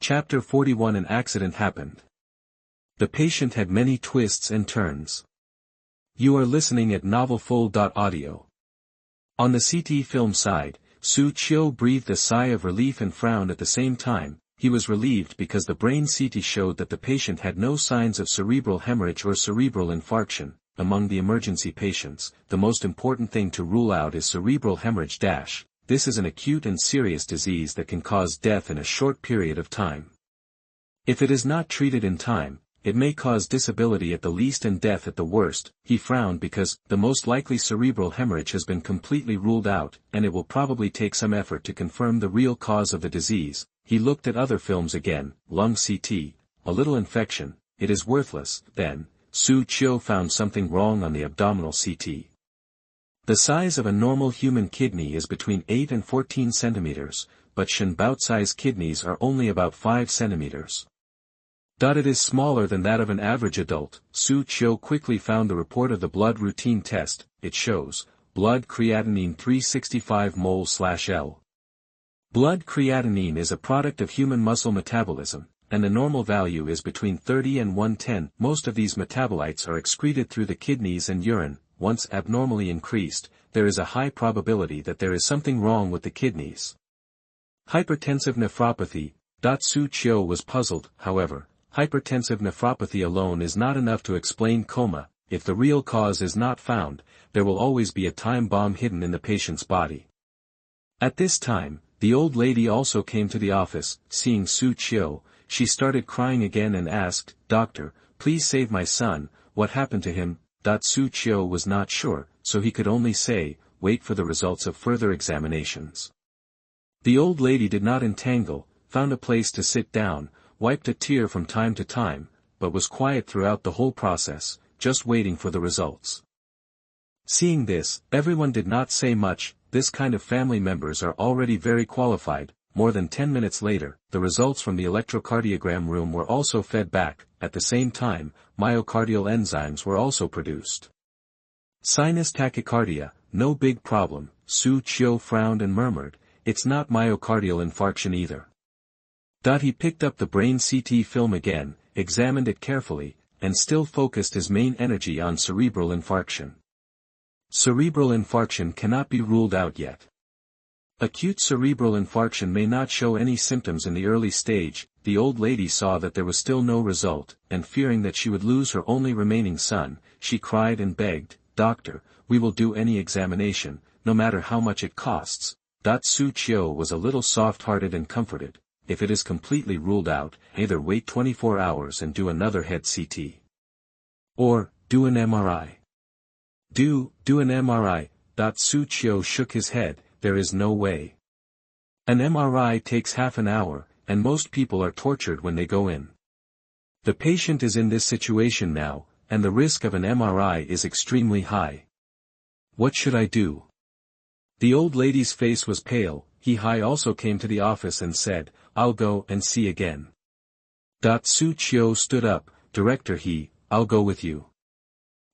Chapter 41. An accident happened. The patient had many twists and turns. You are listening at novelfull.audio. On the CT film side, Xu Qiu breathed a sigh of relief and frowned at the same time. He was relieved because the brain CT showed that the patient had no signs of cerebral hemorrhage or cerebral infarction. Among the emergency patients, the most important thing to rule out is cerebral hemorrhage. This is an acute and serious disease that can cause death in a short period of time. If it is not treated in time, it may cause disability at the least and death at the worst. He frowned because the most likely cerebral hemorrhage has been completely ruled out, and it will probably take some effort to confirm the real cause of the disease. He looked at other films again. Lung CT, a little infection, it is worthless. Then, Xu Qiu found something wrong on the abdominal CT. The size of a normal human kidney is between 8 and 14 centimeters, but Shenbao's kidneys are only about 5 centimeters. It is smaller than that of an average adult. Xu Qiu quickly found the report of the blood routine test. It shows blood creatinine 365 mol/L. Blood creatinine is a product of human muscle metabolism, and the normal value is between 30 and 110. Most of these metabolites are excreted through the kidneys and urine. Once abnormally increased, there is a high probability that there is something wrong with the kidneys. Hypertensive nephropathy. Xu Qiu was puzzled. However, hypertensive nephropathy alone is not enough to explain coma. If the real cause is not found, there will always be a time bomb hidden in the patient's body. At this time, the old lady also came to the office. Seeing Xu Qiu, she started crying again and asked, "Doctor, please save my son. What happened to him?" Xu Qiu was not sure, so he could only say, "Wait for the results of further examinations." The old lady did not entangle, found a place to sit down, wiped a tear from time to time, but was quiet throughout the whole process, just waiting for the results. Seeing this, everyone did not say much. This kind of family members are already very qualified. More than 10 minutes later, the results from the electrocardiogram room were also fed back. At the same time, myocardial enzymes were also produced. Sinus tachycardia, no big problem. Xu Qiu frowned and murmured, "It's not myocardial infarction either." He picked up the brain CT film again, examined it carefully, and still focused his main energy on cerebral infarction. Cerebral infarction cannot be ruled out yet. Acute cerebral infarction may not show any symptoms in the early stage. The old lady saw that there was still no result, and fearing that she would lose her only remaining son, she cried and begged, "Doctor, we will do any examination, no matter how much it costs." Xu Qiu was a little soft-hearted and comforted. If it is completely ruled out, either wait 24 hours and do another head CT. Or, do an MRI. Do an MRI. Xu Qiu shook his head. There is no way. An MRI takes half an hour, and most people are tortured when they go in. The patient is in this situation now, and the risk of an MRI is extremely high. What should I do? The old lady's face was pale. He also came to the office and said, "I'll go and see again." Xu Qiu stood up. "Director I'll go with you."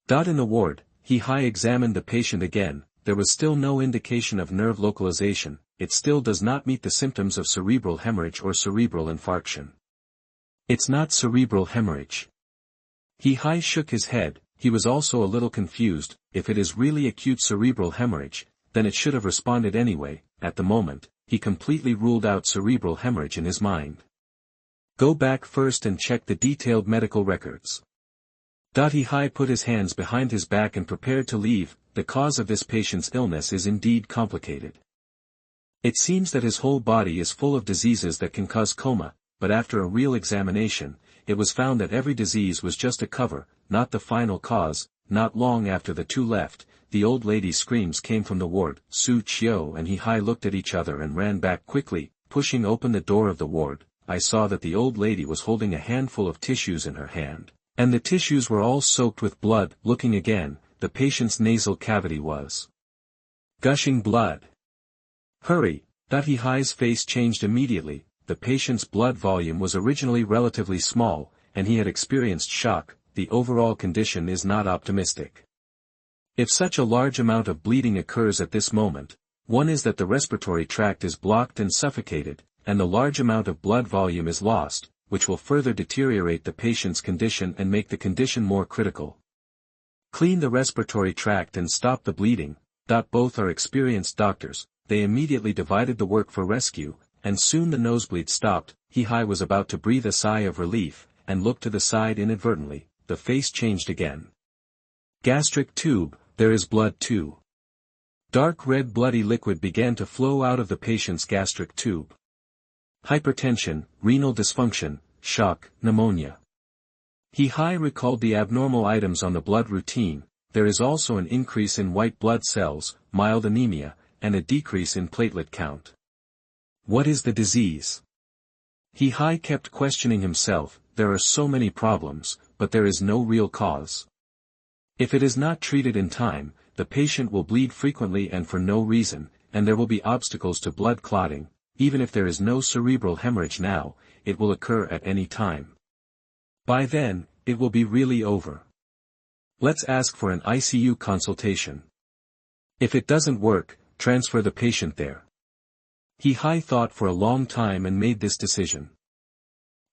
In the ward, He examined the patient again. There was still no indication of nerve localization. It still does not meet the symptoms of cerebral hemorrhage or cerebral infarction. It's not cerebral hemorrhage. He shook his head. He was also a little confused. If it is really acute cerebral hemorrhage, then it should have responded anyway. At the moment, he completely ruled out cerebral hemorrhage in his mind. Go back first and check the detailed medical records. He put his hands behind his back and prepared to leave. The cause of this patient's illness is indeed complicated. It seems that his whole body is full of diseases that can cause coma, but after a real examination, it was found that every disease was just a cover, not the final cause. Not long after the two left, the old lady's screams came from the ward. Xu Qiu and he looked at each other and ran back quickly. Pushing open the door of the ward, I saw that the old lady was holding a handful of tissues in her hand, and the tissues were all soaked with blood. Looking again, the patient's nasal cavity was gushing blood. Hurry! Hi's face changed immediately. The patient's blood volume was originally relatively small, and he had experienced shock. The overall condition is not optimistic. If such a large amount of bleeding occurs at this moment, one is that the respiratory tract is blocked and suffocated. and the large amount of blood volume is lost, which will further deteriorate the patient's condition and make the condition more critical. Clean the respiratory tract and stop the bleeding. Both are experienced doctors. They immediately divided the work for rescue, and soon the nosebleed stopped. He was about to breathe a sigh of relief, and looked to the side inadvertently. The face changed again. Gastric tube, there is blood too. Dark red bloody liquid began to flow out of the patient's gastric tube. Hypertension, renal dysfunction, shock, pneumonia. He recalled the abnormal items on the blood routine. There is also an increase in white blood cells, mild anemia, and a decrease in platelet count. What is the disease? He kept questioning himself. There are so many problems, but there is no real cause. If it is not treated in time, the patient will bleed frequently and for no reason, and there will be obstacles to blood clotting. Even if there is no cerebral hemorrhage now, it will occur at any time. By then, it will be really over. Let's ask for an ICU consultation. If it doesn't work, transfer the patient there. He thought for a long time and made this decision.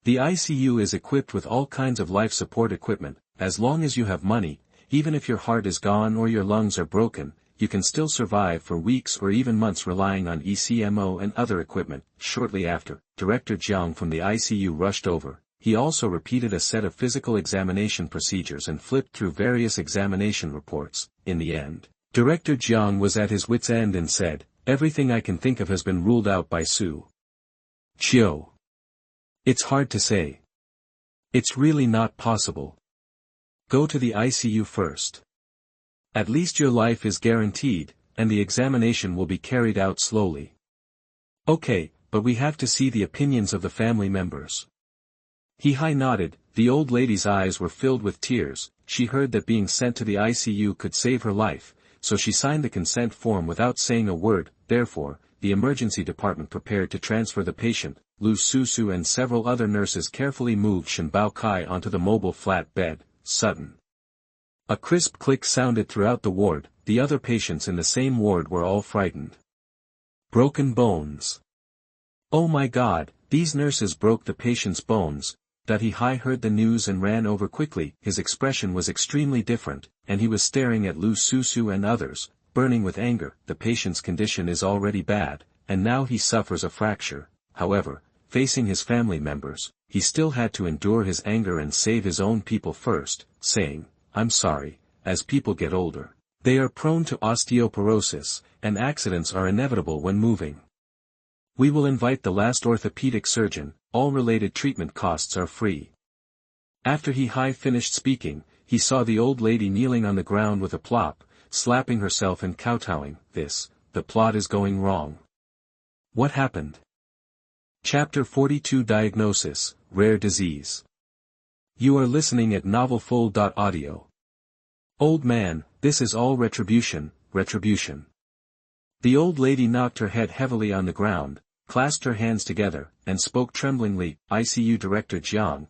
The ICU is equipped with all kinds of life support equipment. As long as you have money, even if your heart is gone or your lungs are broken, you can still survive for weeks or even months relying on ECMO and other equipment. Shortly after, Director Jiang from the ICU rushed over. He also repeated a set of physical examination procedures and flipped through various examination reports. In the end, Director Jiang was at his wit's end and said, "Everything I can think of has been ruled out by Xu Qiu. It's hard to say. It's really not possible. Go to the ICU first. At least your life is guaranteed, and the examination will be carried out slowly." "Okay, but we have to see the opinions of the family members." He nodded. The old lady's eyes were filled with tears. She heard that being sent to the ICU could save her life, so she signed the consent form without saying a word. Therefore, the emergency department prepared to transfer the patient. Lu Susu and several other nurses carefully moved Shen Baokai onto the mobile flat bed. Sudden. A crisp click sounded throughout the ward. The other patients in the same ward were all frightened. Broken bones. Oh my God, these nurses broke the patient's bones. He heard the news and ran over quickly. His expression was extremely different, and he was staring at Lu Susu and others, burning with anger. The patient's condition is already bad, and now he suffers a fracture. However, facing his family members, he still had to endure his anger and save his own people first, saying, "I'm sorry, as people get older, they are prone to osteoporosis, and accidents are inevitable when moving. We will invite the last orthopedic surgeon. All related treatment costs are free." After he finished speaking, he saw the old lady kneeling on the ground with a plop, slapping herself and kowtowing. The plot is going wrong. What happened? Chapter 42 Diagnosis, Rare Disease. You are listening at novelfull.audio. Old man, this is all retribution, retribution. The old lady knocked her head heavily on the ground, clasped her hands together, and spoke tremblingly. ICU Director Jiang,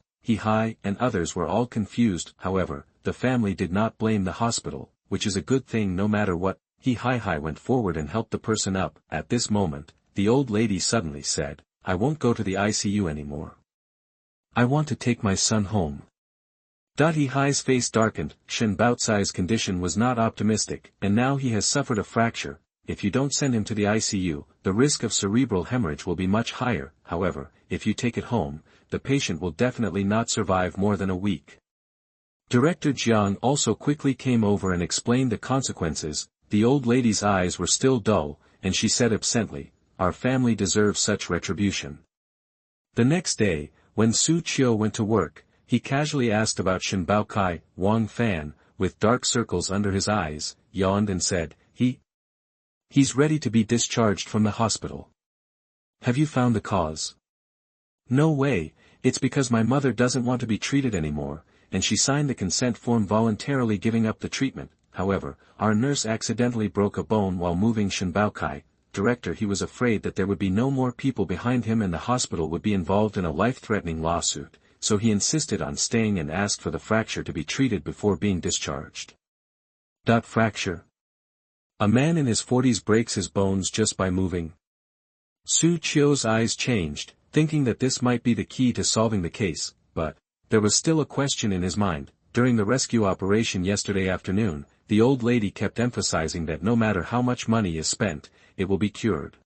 and others were all confused. However, the family did not blame the hospital, which is a good thing no matter what. He went forward and helped the person up. At this moment, the old lady suddenly said, "I won't go to the ICU anymore. I want to take my son home." Hi's face darkened. Shen Baocai's condition was not optimistic, and now he has suffered a fracture. If you don't send him to the ICU, the risk of cerebral hemorrhage will be much higher. However, if you take it home, the patient will definitely not survive more than a week. Director Jiang also quickly came over and explained the consequences. The old lady's eyes were still dull, and she said absently, "Our family deserves such retribution." The next day, when Xu Qiu went to work, he casually asked about Shen Baokai. Wang Fan, with dark circles under his eyes, yawned and said, He's ready to be discharged from the hospital. Have you found the cause?" "No way, it's because my mother doesn't want to be treated anymore, and she signed the consent form voluntarily giving up the treatment. However, our nurse accidentally broke a bone while moving Shen Baokai." Director He was afraid that there would be no more people behind him and the hospital would be involved in a life-threatening lawsuit, so he insisted on staying and asked for the fracture to be treated before being discharged. Fracture? A man in his 40s breaks his bones just by moving. Xu Qiu's eyes changed, thinking that this might be the key to solving the case, but there was still a question in his mind. During the rescue operation yesterday afternoon, the old lady kept emphasizing that no matter how much money is spent, it will be cured.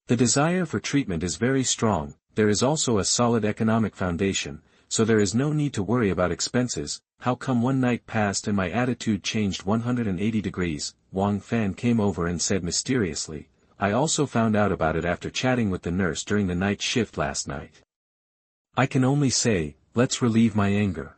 The desire for treatment is very strong. There is also a solid economic foundation, so there is no need to worry about expenses. How come one night passed and my attitude changed 180 degrees? Wang Fan came over and said mysteriously, I also found out about it after chatting with the nurse during the night shift last night. I can only say, let's relieve my anger.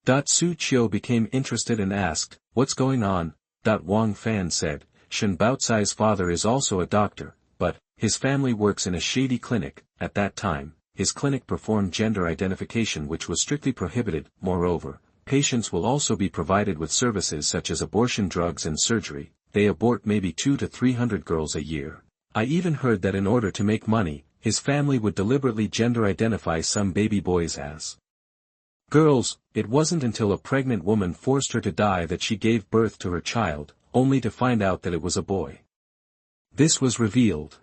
Xu Qiu became interested and asked, what's going on? Wang Fan said, Shen Baocai's father is also a doctor, but his family works in a shady clinic. At that time, his clinic performed gender identification which was strictly prohibited. Moreover, patients will also be provided with services such as abortion drugs and surgery. They abort maybe 200 to 300 girls a year. I even heard that in order to make money, his family would deliberately gender identify some baby boys as girls. It wasn't until a pregnant woman forced her to die that she gave birth to her child, only to find out that it was a boy. This was revealed.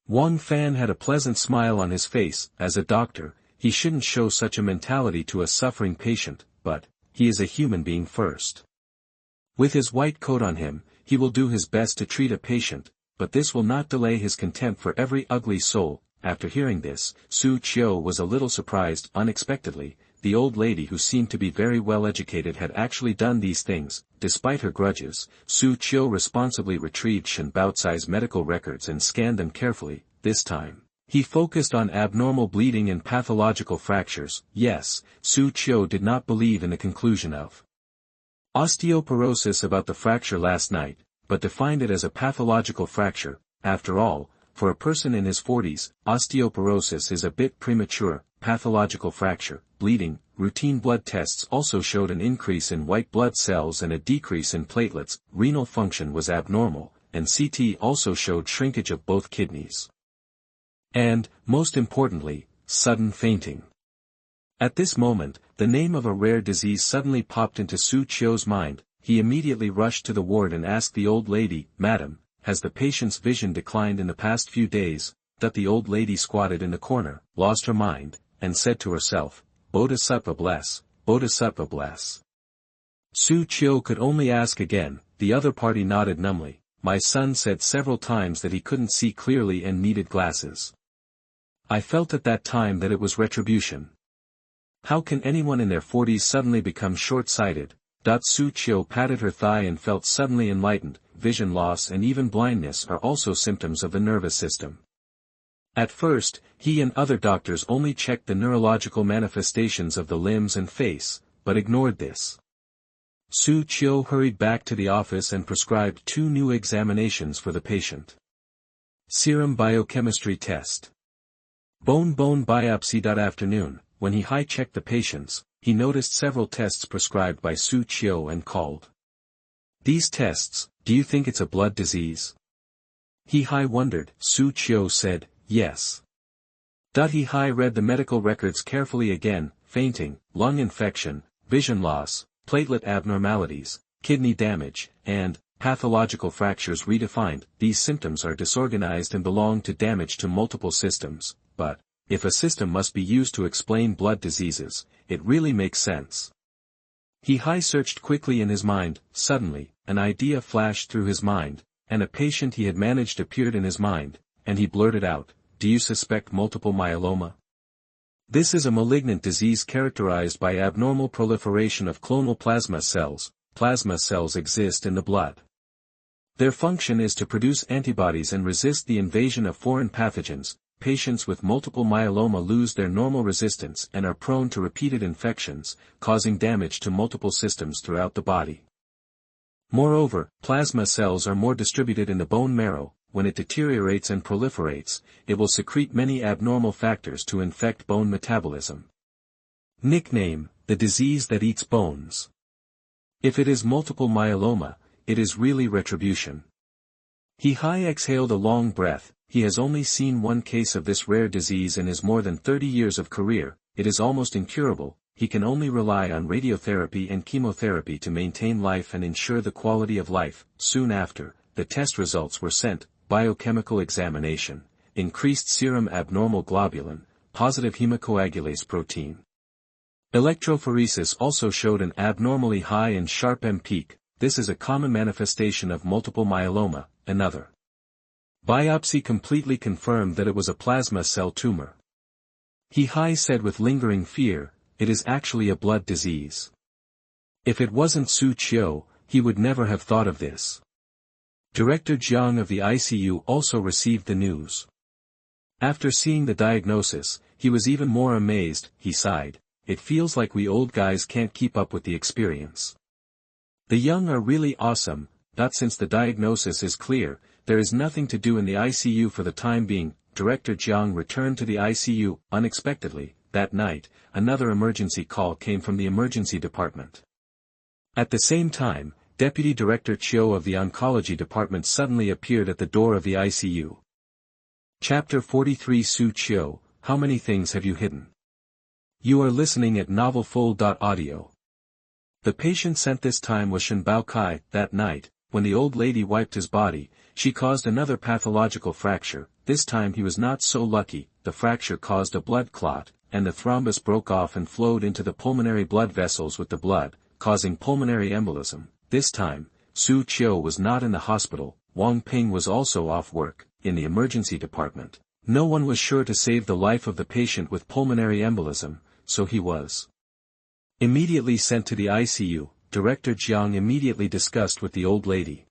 Wang Fan had a pleasant smile on his face. As a doctor, he shouldn't show such a mentality to a suffering patient, but he is a human being first. With his white coat on him, he will do his best to treat a patient, but this will not delay his contempt for every ugly soul. After hearing this, Xu Qiu was a little surprised. Unexpectedly, the old lady who seemed to be very well educated had actually done these things. Despite her grudges, Xu Qiu responsibly retrieved Shen Baocai's medical records and scanned them carefully. This time, he focused on abnormal bleeding and pathological fractures. Yes, Xu Qiu did not believe in the conclusion of osteoporosis about the fracture last night, but defined it as a pathological fracture. After all, for a person in his 40s, osteoporosis is a bit premature. Pathological fracture, bleeding, routine blood tests also showed an increase in white blood cells and a decrease in platelets. Renal function was abnormal, and CT also showed shrinkage of both kidneys. And, most importantly, sudden fainting. At this moment, the name of a rare disease suddenly popped into Xu Qiu's mind. He immediately rushed to the ward and asked the old lady, Madam, has the patient's vision declined in the past few days? The old lady squatted in the corner, lost her mind, and said to herself, Bodhisattva bless, Bodhisattva bless. Xu Qiu could only ask again. The other party nodded numbly. My son said several times that he couldn't see clearly and needed glasses. I felt at that time that it was retribution. How can anyone in their 40s suddenly become short-sighted? Xu Qiu patted her thigh and felt suddenly enlightened. Vision loss and even blindness are also symptoms of the nervous system. At first, he and other doctors only checked the neurological manifestations of the limbs and face, but ignored this. Xu Qiu hurried back to the office and prescribed 2 new examinations for the patient. Serum biochemistry test. Bone biopsy. Afternoon, when he high-checked the patients, he noticed several tests prescribed by Xu Qiu and called. These tests, do you think it's a blood disease? He high wondered. Xu Qiu said, yes. He high read the medical records carefully again. Fainting, lung infection, vision loss, platelet abnormalities, kidney damage, and pathological fractures redefined. These symptoms are disorganized and belong to damage to multiple systems, but if a system must be used to explain blood diseases, it really makes sense. He high searched quickly in his mind. Suddenly, an idea flashed through his mind, and a patient he had managed appeared in his mind, and he blurted out, do you suspect multiple myeloma? This is a malignant disease characterized by abnormal proliferation of clonal plasma cells. Plasma cells exist in the blood. Their function is to produce antibodies and resist the invasion of foreign pathogens. Patients with multiple myeloma lose their normal resistance and are prone to repeated infections, causing damage to multiple systems throughout the body. Moreover, plasma cells are more distributed in the bone marrow. When it deteriorates and proliferates, it will secrete many abnormal factors to infect bone metabolism. Nickname, the disease that eats bones. If it is multiple myeloma, it is really retribution. He high exhaled a long breath. He has only seen one case of this rare disease in his more than 30 years of career. It is almost incurable. He can only rely on radiotherapy and chemotherapy to maintain life and ensure the quality of life. Soon after, the test results were sent. biochemical examination, increased serum abnormal globulin, positive hemacoagulase protein. Electrophoresis also showed an abnormally high and sharp M peak. This is a common manifestation of multiple myeloma. Another biopsy completely confirmed that it was a plasma cell tumor. He said with lingering fear, "It is actually a blood disease." If it wasn't Xu Qiu, he would never have thought of this. Director Jiang of the ICU also received the news. After seeing the diagnosis, he was even more amazed. He sighed, "It feels like we old guys can't keep up with the experience. The young are really awesome, but since the diagnosis is clear, there is nothing to do in the ICU for the time being." Director Jiang returned to the ICU. Unexpectedly, that night, another emergency call came from the emergency department. At the same time, Deputy Director Qiu of the Oncology Department suddenly appeared at the door of the ICU. Chapter 43 Xu Qiu, How many things have you hidden? You are listening at novelfull.audio. The patient sent this time was Shen Baokai. That night, when the old lady wiped his body, she caused another pathological fracture. This time he was not so lucky. The fracture caused a blood clot, and the thrombus broke off and flowed into the pulmonary blood vessels with the blood, causing pulmonary embolism. This time, Xu Qiu was not in the hospital. Wang Ping was also off work, in the emergency department. No one was sure to save the life of the patient with pulmonary embolism, so he was immediately sent to the ICU. Director Jiang immediately discussed with the old lady.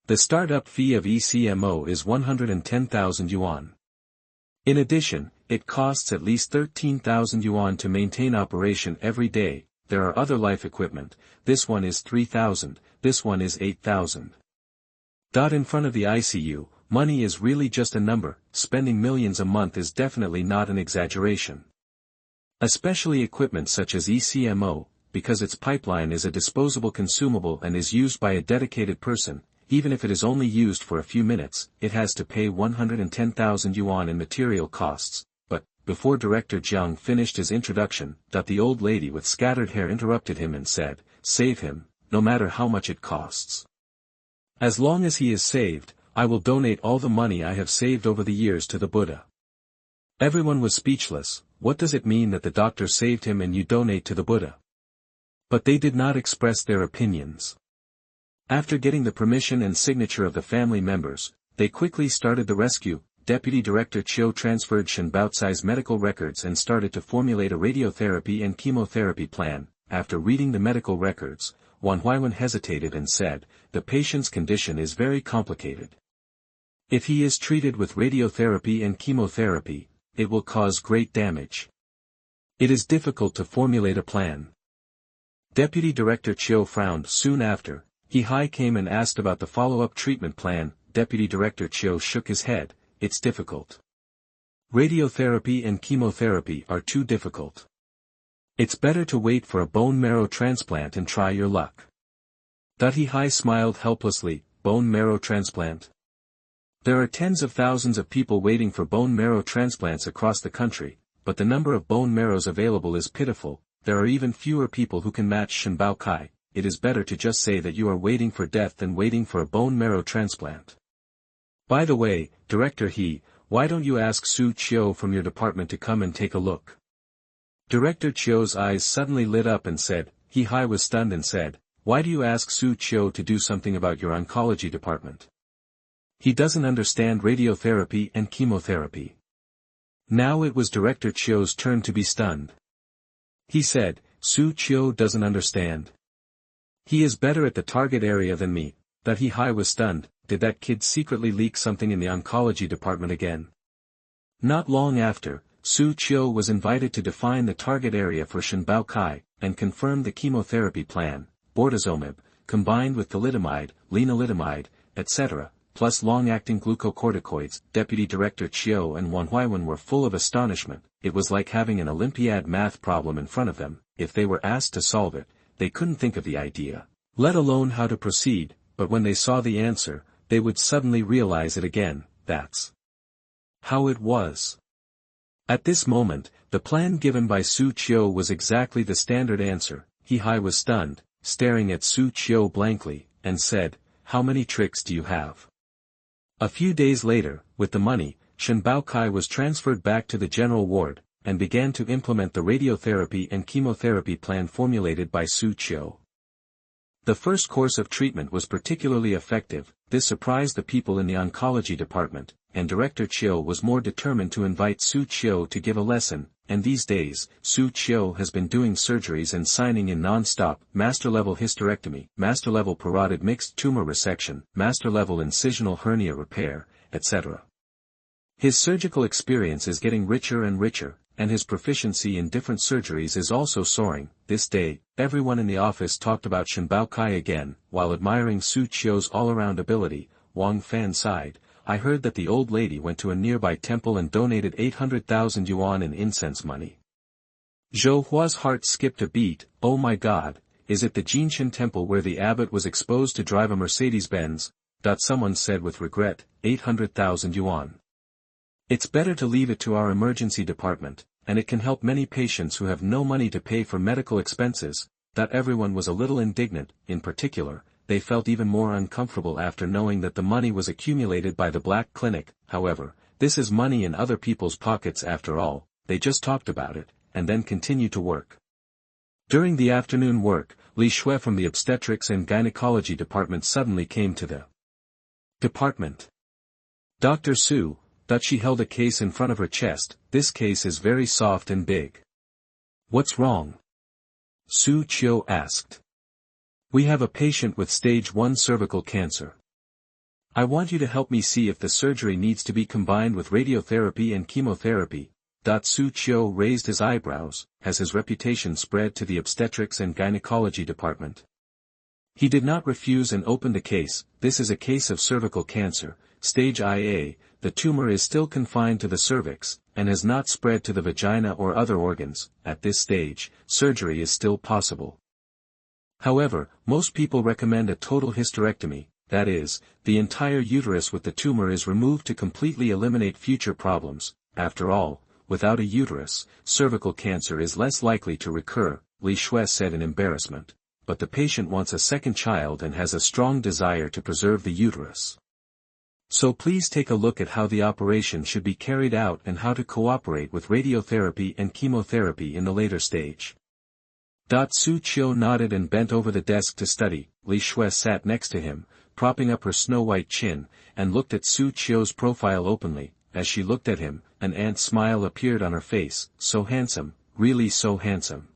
The startup fee of ECMO is 110,000 yuan. In addition, it costs at least 13,000 yuan to maintain operation every day. There are other life equipment. This one is 3,000, this one is 8,000. In front of the ICU, money is really just a number. Spending millions a month is definitely not an exaggeration. Especially equipment such as ECMO, because its pipeline is a disposable consumable and is used by a dedicated person. Even if it is only used for a few minutes, it has to pay 110,000 yuan in material costs. But, before Director Jiang finished his introduction, the old lady with scattered hair interrupted him and said, "Save him, no matter how much it costs. As long as he is saved, I will donate all the money I have saved over the years to the Buddha." Everyone was speechless. What does it mean that the doctor saved him and you donate to the Buddha? But they did not express their opinions. After getting the permission and signature of the family members, they quickly started the rescue. Deputy Director Qiu transferred Shen Baocai's medical records and started to formulate a radiotherapy and chemotherapy plan. After reading the medical records, Wan Huaiwen hesitated and said, "The patient's condition is very complicated. If he is treated with radiotherapy and chemotherapy, it will cause great damage. It is difficult to formulate a plan." Deputy Director Qiu frowned. Soon after, he came and asked about the follow-up treatment plan. Deputy Director Qiu shook his head. "It's difficult. Radiotherapy and chemotherapy are too difficult. It's better to wait for a bone marrow transplant and try your luck." He smiled helplessly. Bone marrow transplant? There are tens of thousands of people waiting for bone marrow transplants across the country, but the number of bone marrows available is pitiful. There are even fewer people who can match Shen Baokai. It is better to just say that you are waiting for death than waiting for a bone marrow transplant. By the way, Director why don't you ask Xu Qiu from your department to come and take a look? Director Qiu's eyes suddenly lit up and said, He was stunned and said, "Why do you ask Xu Qiu to do something about your oncology department? He doesn't understand radiotherapy and chemotherapy." Now it was Director Qiu's turn to be stunned. He said, "Xu Qiu doesn't understand. He is better at the target area than me." He was stunned. Did that kid secretly leak something in the oncology department again? Not long after, Xu Qiu was invited to define the target area for Shen Baokai, and confirm the chemotherapy plan. Bortezomib, combined with thalidomide, lenalidomide, etc., plus long-acting glucocorticoids. Deputy Director Qiu and Wan Huaiwen were full of astonishment. It was like having an Olympiad math problem in front of them. If they were asked to solve it, they couldn't think of the idea, let alone how to proceed, but when they saw the answer, they would suddenly realize it again. That's how it was. At this moment, the plan given by Xu Qiu was exactly the standard answer. He was stunned, staring at Xu Qiu blankly, and said, "How many tricks do you have?" A few days later, with the money, Shen Baokai was transferred back to the general ward, and began to implement the radiotherapy and chemotherapy plan formulated by Xu Qiu. The first course of treatment was particularly effective. This surprised the people in the oncology department, and Director Qiu was more determined to invite Xu Qiu to give a lesson, and these days, Xu Qiu has been doing surgeries and signing in non-stop: master-level hysterectomy, master-level parotid mixed tumor resection, master-level incisional hernia repair, etc. His surgical experience is getting richer and richer, and his proficiency in different surgeries is also soaring. This day, everyone in the office talked about Shen Baokai again. While admiring Xu Qiu's all-around ability, Wang Fan sighed, "I heard that the old lady went to a nearby temple and donated 800,000 yuan in incense money." Zhou Hua's heart skipped a beat. "Oh my god, is it the Jinshan temple where the abbot was exposed to drive a Mercedes-Benz?" Someone said with regret, 800,000 yuan. "It's better to leave it to our emergency department, and it can help many patients who have no money to pay for medical expenses." Everyone was a little indignant. In particular, they felt even more uncomfortable after knowing that the money was accumulated by the black clinic. However, this is money in other people's pockets after all. They just talked about it, and then continued to work. During the afternoon work, Li Shui from the obstetrics and gynecology department suddenly came to the department. "Dr. Su," she held a case in front of her chest. "This case is very soft and big." "What's wrong?" Xu Qiu asked. "We have a patient with stage 1 cervical cancer. I want you to help me see if the surgery needs to be combined with radiotherapy and chemotherapy." Xu Qiu raised his eyebrows. Has his reputation spread to the obstetrics and gynecology department? He did not refuse and opened the case. "This is a case of cervical cancer, stage IA. The tumor is still confined to the cervix, and has not spread to the vagina or other organs. At this stage, surgery is still possible. However, most people recommend a total hysterectomy, that is, the entire uterus with the tumor is removed to completely eliminate future problems. After all, without a uterus, cervical cancer is less likely to recur," Li Shui said in embarrassment. "But the patient wants a second child and has a strong desire to preserve the uterus. So please take a look at how the operation should be carried out and how to cooperate with radiotherapy and chemotherapy in the later stage." Xu Qiu nodded and bent over the desk to study. Li Shui sat next to him, propping up her snow-white chin, and looked at Xu Qiu's profile openly. As she looked at him, an ant smile appeared on her face. "So handsome, really so handsome."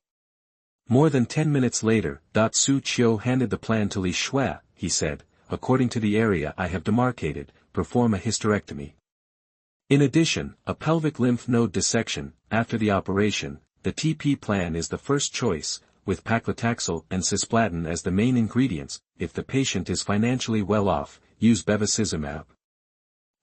More than 10 minutes later, Xu Qiu handed the plan to Li Shui. He said, "According to the area I have demarcated, perform a hysterectomy. In addition, a pelvic lymph node dissection. After the operation, the TP plan is the first choice, with paclitaxel and cisplatin as the main ingredients. If the patient is financially well off, use bevacizumab."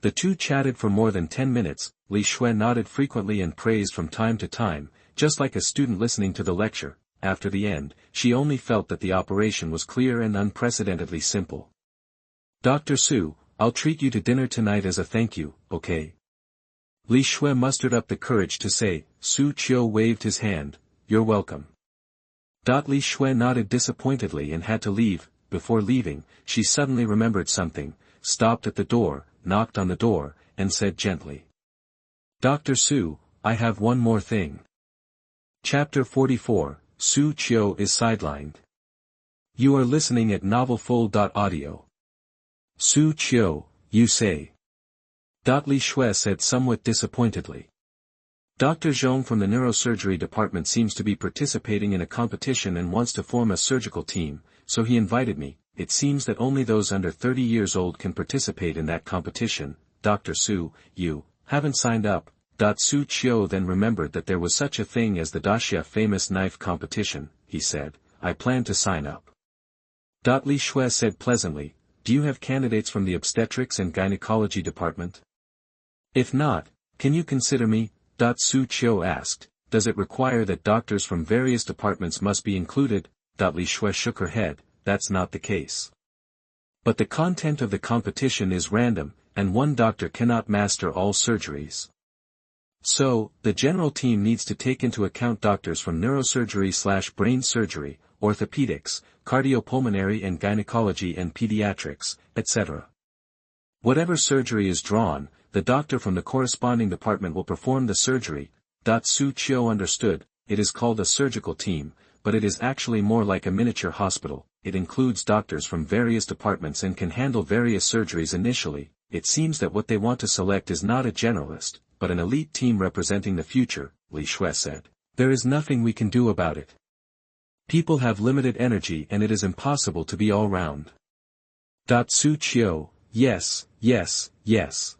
The two chatted for more than 10 minutes. Li Shui nodded frequently and praised from time to time, just like a student listening to the lecture. After the end, she only felt that the operation was clear and unprecedentedly simple. "Dr. Su, I'll treat you to dinner tonight as a thank you, okay?" Li Shui mustered up the courage to say. Xu Qiu waved his hand. "You're welcome." Li Shui nodded disappointedly and had to leave. Before leaving, she suddenly remembered something, stopped at the door, knocked on the door, and said gently, "Dr. Su, I have one more thing." Chapter 44, Xu Qiu is sidelined. You are listening at novelfull.audio. "Xu Qiu, you say?" Li Shui said somewhat disappointedly. "Dr. Zhong from the neurosurgery department seems to be participating in a competition and wants to form a surgical team, so he invited me. It seems that only those under 30 years old can participate in that competition. Dr. Su, you haven't signed up." Xu Qiu then remembered that there was such a thing as the Daxia famous knife competition. He said, "I plan to sign up." Li Shui said pleasantly, "Do you have candidates from the obstetrics and gynecology department? If not, can you consider me?" Xu Qiu asked. "Does it require that doctors from various departments must be included?" Li Shui shook her head. "That's not the case. But the content of the competition is random, and one doctor cannot master all surgeries. So, the general team needs to take into account doctors from neurosurgery/brain surgery, orthopedics, cardiopulmonary and gynecology and pediatrics, etc. Whatever surgery is drawn, the doctor from the corresponding department will perform the surgery. Xu Qiu understood. It is called a surgical team, but it is actually more like a miniature hospital. It includes doctors from various departments and can handle various surgeries initially. It seems that what they want to select is not a generalist, but an elite team representing the future, Li Shui said. There is nothing we can do about it. People have limited energy and it is impossible to be all round. Xu Qiu, yes, yes, yes.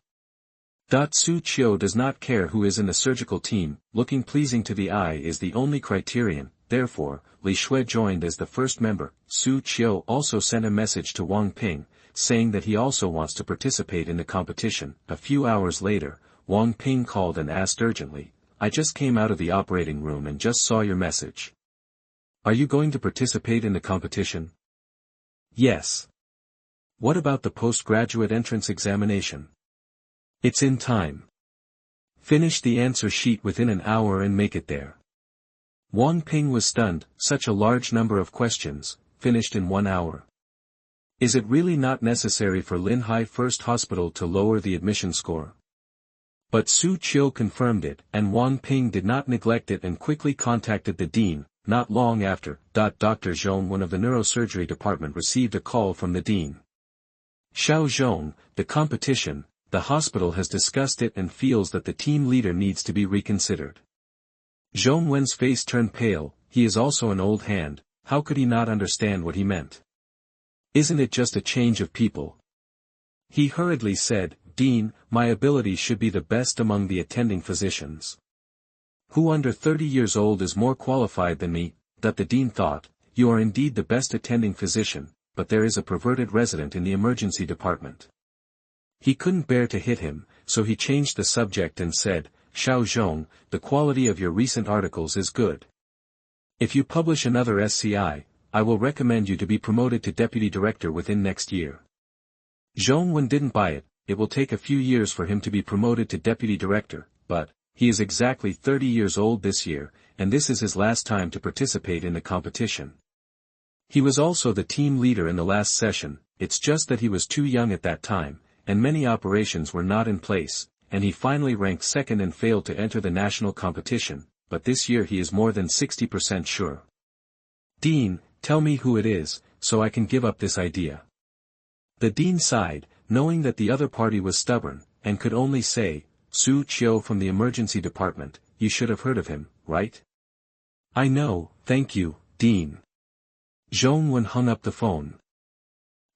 Xu Qiu does not care who is in the surgical team. Looking pleasing to the eye is the only criterion. Therefore, Li Shui joined as the first member. Xu Qiu also sent a message to Wang Ping, saying that he also wants to participate in the competition. A few hours later, Wang Ping called and asked urgently, "I just came out of the operating room and just saw your message. Are you going to participate in the competition?" "Yes." "What about the postgraduate entrance examination?" "It's in time. Finish the answer sheet within an hour and make it there." Wang Ping was stunned. Such a large number of questions, finished in 1 hour. Is it really not necessary for Linhai First Hospital to lower the admission score? But Xu Qiu confirmed it, and Wang Ping did not neglect it and quickly contacted the dean. Not long after, Dr. Zhong, one of the neurosurgery department, received a call from the dean. "Xiao Zhong, the competition, the hospital has discussed it and feels that the team leader needs to be reconsidered." Zhong Wen's face turned pale. He is also an old hand. How could he not understand what he meant? Isn't it just a change of people? He hurriedly said, "Dean, my abilities should be the best among the attending physicians. Who under 30 years old is more qualified than me?" That the dean thought, "You are indeed the best attending physician, but there is a perverted resident in the emergency department." He couldn't bear to hit him, so he changed the subject and said, "Xiao Zhong, the quality of your recent articles is good. If you publish another SCI, I will recommend you to be promoted to deputy director within next year." Zhong Wen didn't buy it. It will take a few years for him to be promoted to deputy director, but he is exactly 30 years old this year, and this is his last time to participate in the competition. He was also the team leader in the last session. It's just that he was too young at that time, and many operations were not in place, and he finally ranked second and failed to enter the national competition, but this year he is more than 60% sure. "Dean, tell me who it is, so I can give up this idea." The dean sighed, knowing that the other party was stubborn, and could only say, "Xu Qiu from the emergency department, you should have heard of him, right?" "I know, thank you, Dean." Zhong Wen hung up the phone.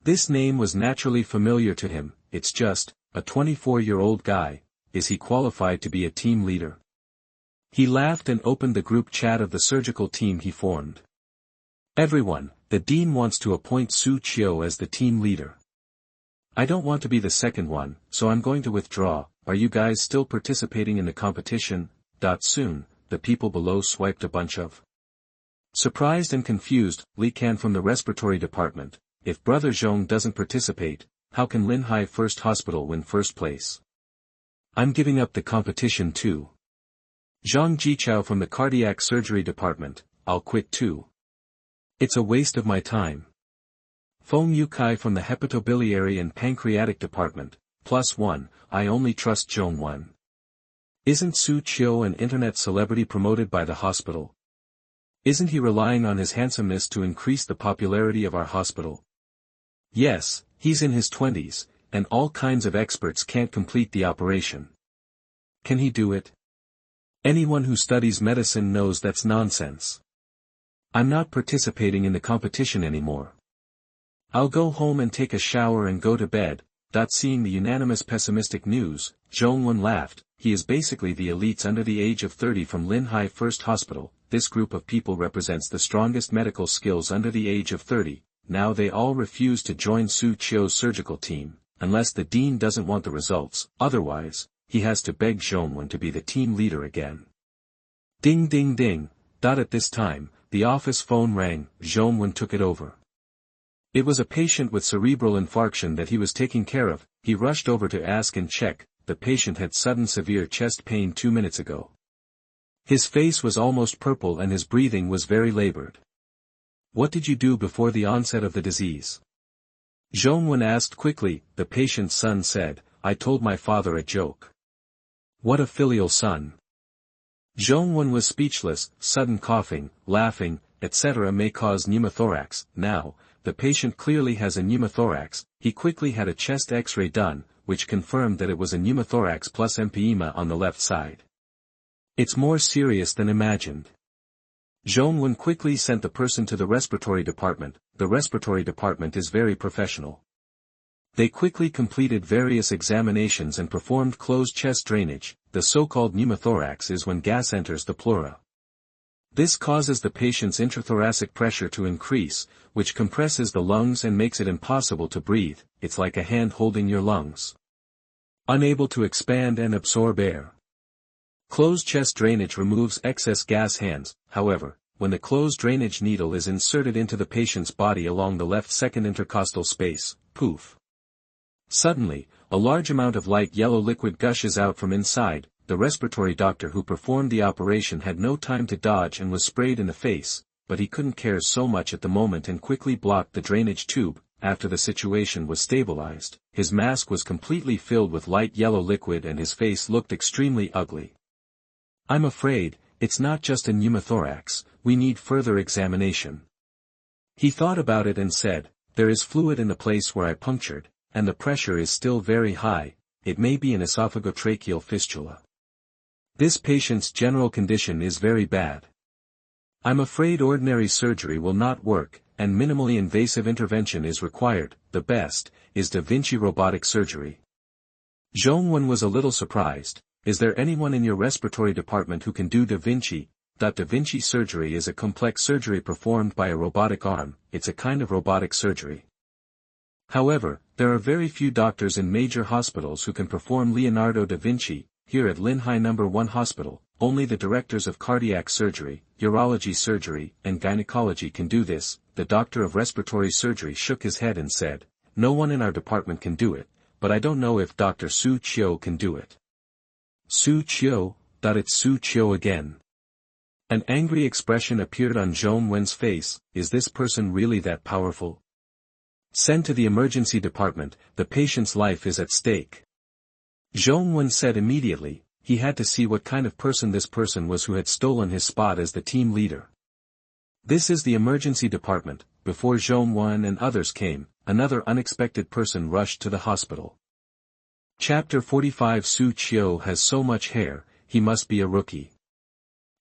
This name was naturally familiar to him. It's just, a 24-year-old guy, is he qualified to be a team leader? He laughed and opened the group chat of the surgical team he formed. "Everyone, the dean wants to appoint Xu Qiu as the team leader. I don't want to be the second one, so I'm going to withdraw. Are you guys still participating in the competition?" Soon, the people below swiped a bunch of. Surprised and confused, Li Can from the respiratory department, "If Brother Zhong doesn't participate, how can Linhai First Hospital win first place? I'm giving up the competition too." Zhang Jichao from the cardiac surgery department, "I'll quit too. It's a waste of my time." Feng Yukai from the hepatobiliary and pancreatic department, +1, "I only trust Zhong Wen. Isn't Xu Qiu an internet celebrity promoted by the hospital? Isn't he relying on his handsomeness to increase the popularity of our hospital? Yes, he's in his 20s, and all kinds of experts can't complete the operation. Can he do it? Anyone who studies medicine knows that's nonsense. I'm not participating in the competition anymore. I'll go home and take a shower and go to bed." Seeing the unanimous pessimistic news, Zhong Wen laughed. He is basically the elites under the age of 30 from Linhai First Hospital. This group of people represents the strongest medical skills under the age of 30. Now they all refuse to join Xu Qiu's surgical team, unless the dean doesn't want the results. Otherwise, he has to beg Zhong Wen to be the team leader again. Ding ding ding. At this time, the office phone rang. Zhong Wen took it over. It was a patient with cerebral infarction that he was taking care of. He rushed over to ask and check. The patient had sudden severe chest pain 2 minutes ago. His face was almost purple and his breathing was very labored. "What did you do before the onset of the disease?" Zhongwen asked quickly. The patient's son said, I told my father a joke. What a filial son. Zhongwen was speechless. Sudden coughing, laughing, etc. may cause pneumothorax. Now, the patient clearly has a pneumothorax. He quickly had a chest X-ray done, which confirmed that it was a pneumothorax plus empyema on the left side. It's more serious than imagined. Zhongwen quickly sent the person to the respiratory department. The respiratory department is very professional. They quickly completed various examinations and performed closed chest drainage. The so-called pneumothorax is when gas enters the pleura. This causes the patient's intrathoracic pressure to increase, which compresses the lungs and makes it impossible to breathe. It's like a hand holding your lungs, unable to expand and absorb air. Closed chest drainage removes excess gas hands. However, when the closed drainage needle is inserted into the patient's body along the left second intercostal space, poof. Suddenly, a large amount of light yellow liquid gushes out from inside. The respiratory doctor who performed the operation had no time to dodge and was sprayed in the face, but he couldn't care so much at the moment and quickly blocked the drainage tube. After the situation was stabilized, his mask was completely filled with light yellow liquid and his face looked extremely ugly. I'm afraid, it's not just a pneumothorax, we need further examination. He thought about it and said, there is fluid in the place where I punctured, and the pressure is still very high. It may be an esophagotracheal fistula. This patient's general condition is very bad. I'm afraid ordinary surgery will not work, and minimally invasive intervention is required. The best is Da Vinci robotic surgery. Zhongwen was a little surprised. Is there anyone in your respiratory department who can do Da Vinci? Da Vinci surgery is a complex surgery performed by a robotic arm. It's a kind of robotic surgery. However, there are very few doctors in major hospitals who can perform Leonardo da Vinci. Here at Linhai No. 1 Hospital, only the directors of cardiac surgery, urology surgery, and gynecology can do this. The doctor of respiratory surgery shook his head and said, no one in our department can do it, but I don't know if Dr. Xu Qiu can do it. Xu Qiu, it's Xu Qiu again. An angry expression appeared on Zhongwen's face. Is this person really that powerful? Send to the emergency department, the patient's life is at stake. Zhongwen said immediately. He had to see what kind of person this person was who had stolen his spot as the team leader. This is the emergency department. Before Zhongwen and others came, another unexpected person rushed to the hospital. Chapter 45. Xu Qiu has so much hair, he must be a rookie.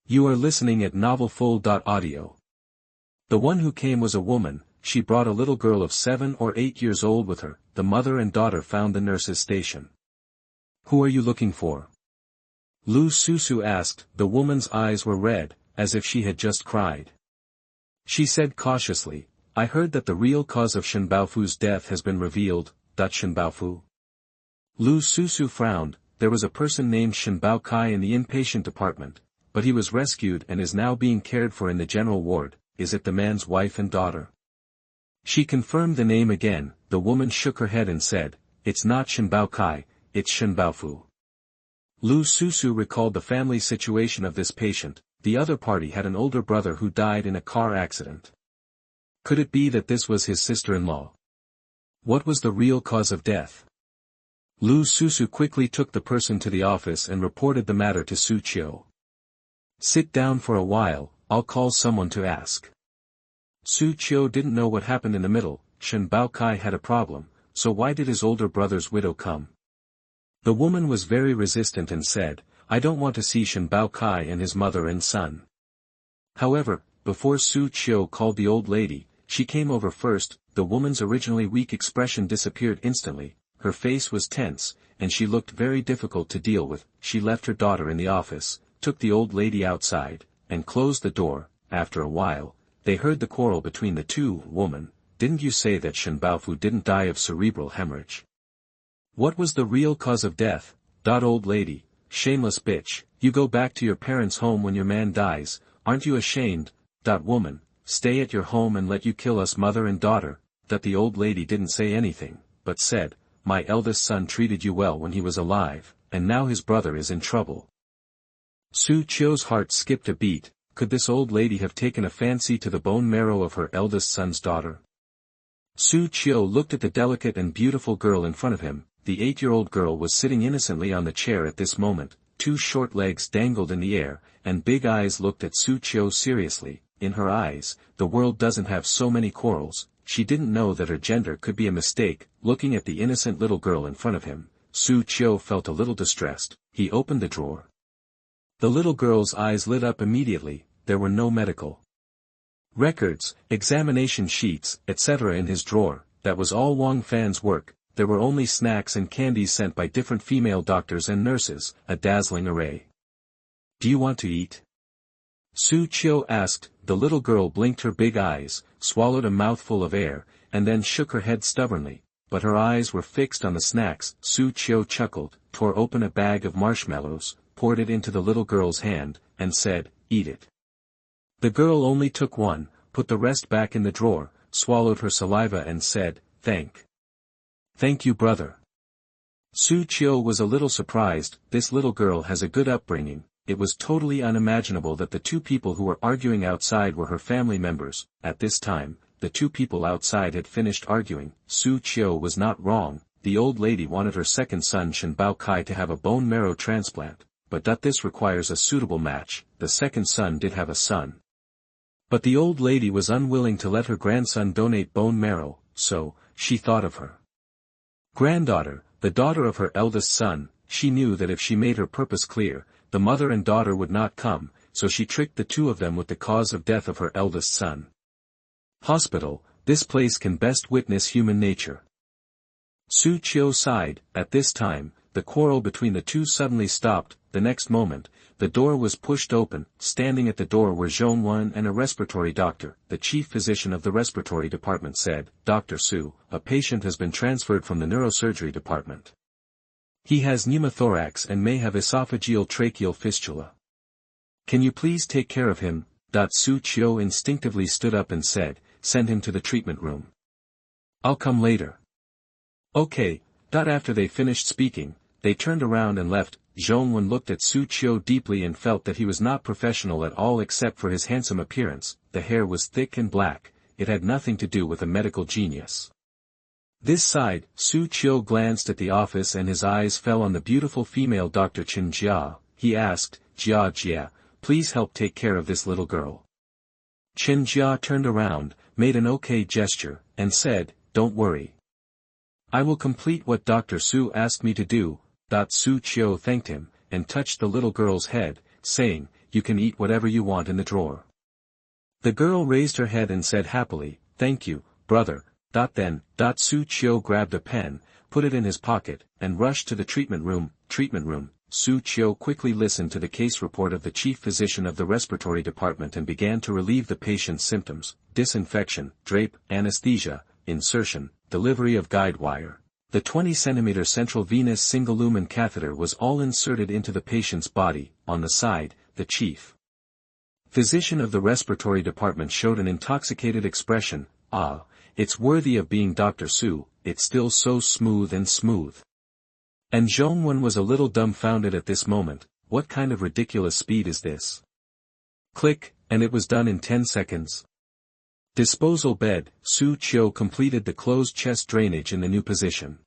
You are listening at novelfull.audio. The one who came was a woman. She brought a little girl of 7 or 8 years old with her. The mother and daughter found the nurse's station. Who are you looking for? Lu Susu asked. The woman's eyes were red, as if she had just cried. She said cautiously, I heard that the real cause of Shen Baofu's death has been revealed. Shen Baofu? Lu Susu frowned. There was a person named Shen Baokai in the inpatient department, but he was rescued and is now being cared for in the general ward. Is it the man's wife and daughter? She confirmed the name again. The woman shook her head and said, it's not Shen Baokai, it's Shen Baofu. Lu Susu recalled the family situation of this patient. The other party had an older brother who died in a car accident. Could it be that this was his sister-in-law? What was the real cause of death? Lu Susu quickly took the person to the office and reported the matter to Xu Qiu. Sit down for a while, I'll call someone to ask. Xu Qiu didn't know what happened in the middle. Shen Baokai had a problem, so why did his older brother's widow come? The woman was very resistant and said, I don't want to see Shen Baokai and his mother and son. However, before Xu Qiu called the old lady, she came over first. The woman's originally weak expression disappeared instantly. Her face was tense, and she looked very difficult to deal with. She left her daughter in the office, took the old lady outside, and closed the door. After a while, they heard the quarrel between the two. Woman, didn't you say that Shen Baofu didn't die of cerebral hemorrhage? What was the real cause of death? Old lady, shameless bitch, you go back to your parents' home when your man dies, aren't you ashamed? Woman, stay at your home and let you kill us mother and daughter. The old lady didn't say anything, but said, my eldest son treated you well when he was alive, and now his brother is in trouble. Xu Qiu's heart skipped a beat. Could this old lady have taken a fancy to the bone marrow of her eldest son's daughter? Xu Qiu looked at the delicate and beautiful girl in front of him. The 8-year-old girl was sitting innocently on the chair at this moment, 2 short legs dangled in the air, and big eyes looked at Xu Qiu seriously. In her eyes, the world doesn't have so many corals. She didn't know that her gender could be a mistake. Looking at the innocent little girl in front of him, Xu Qiu felt a little distressed. He opened the drawer. The little girl's eyes lit up immediately. There were no medical records, examination sheets, etc. in his drawer. That was all Wang Fan's work. There were only snacks and candies sent by different female doctors and nurses, a dazzling array. "Do you want to eat?" Xu Qiu asked. The little girl blinked her big eyes, swallowed a mouthful of air, and then shook her head stubbornly, but her eyes were fixed on the snacks. Xu Qiu chuckled, tore open a bag of marshmallows, poured it into the little girl's hand, and said, "Eat it." The girl only took one, put the rest back in the drawer, swallowed her saliva and said, Thank you, brother." Xu Qiu was a little surprised. This little girl has a good upbringing. It was totally unimaginable that the 2 people who were arguing outside were her family members. At this time, the 2 people outside had finished arguing. Xu Qiu was not wrong. The old lady wanted her second son Shen Bao Kai to have a bone marrow transplant, but that this requires a suitable match. The second son did have a son, but the old lady was unwilling to let her grandson donate bone marrow, so she thought of her granddaughter, the daughter of her eldest son. She knew that if she made her purpose clear, the mother and daughter would not come, so she tricked the 2 of them with the cause of death of her eldest son. Hospital, this place can best witness human nature. Xu Qiu sighed. At this time, the quarrel between the 2 suddenly stopped. The next moment, the door was pushed open. Standing at the door were Zhongwen and a respiratory doctor. The chief physician of the respiratory department said, "Dr. Su, a patient has been transferred from the neurosurgery department. He has pneumothorax and may have esophageal tracheal fistula. Can you please take care of him?" Xu Qiu instinctively stood up and said, "Send him to the treatment room. I'll come later." "Okay." After they finished speaking, they turned around and left. Zhongwen looked at Xu Qiu deeply and felt that he was not professional at all except for his handsome appearance. The hair was thick and black. It had nothing to do with a medical genius. This side, Xu Qiu glanced at the office and his eyes fell on the beautiful female Dr. Chen Jia. He asked, Jia, please help take care of this little girl." Chen Jia turned around, made an okay gesture, and said, "Don't worry. I will complete what Dr. Su asked me to do." Xu Qiu thanked him, and touched the little girl's head, saying, "You can eat whatever you want in the drawer." The girl raised her head and said happily, "Thank you, brother." Then, Xu Qiu grabbed a pen, put it in his pocket, and rushed to the treatment room. Xu Qiu quickly listened to the case report of the chief physician of the respiratory department and began to relieve the patient's symptoms: disinfection, drape, anesthesia, insertion, delivery of guide wire. The 20 cm central venous single-lumen catheter was all inserted into the patient's body. On the side, the chief physician of the respiratory department showed an intoxicated expression. "Ah, it's worthy of being Dr. Su, it's still so smooth and smooth." And Zhongwen was a little dumbfounded at this moment. What kind of ridiculous speed is this? Click, and it was done in 10 seconds. Disposal bed. Xu Qiu completed the closed chest drainage in the new position.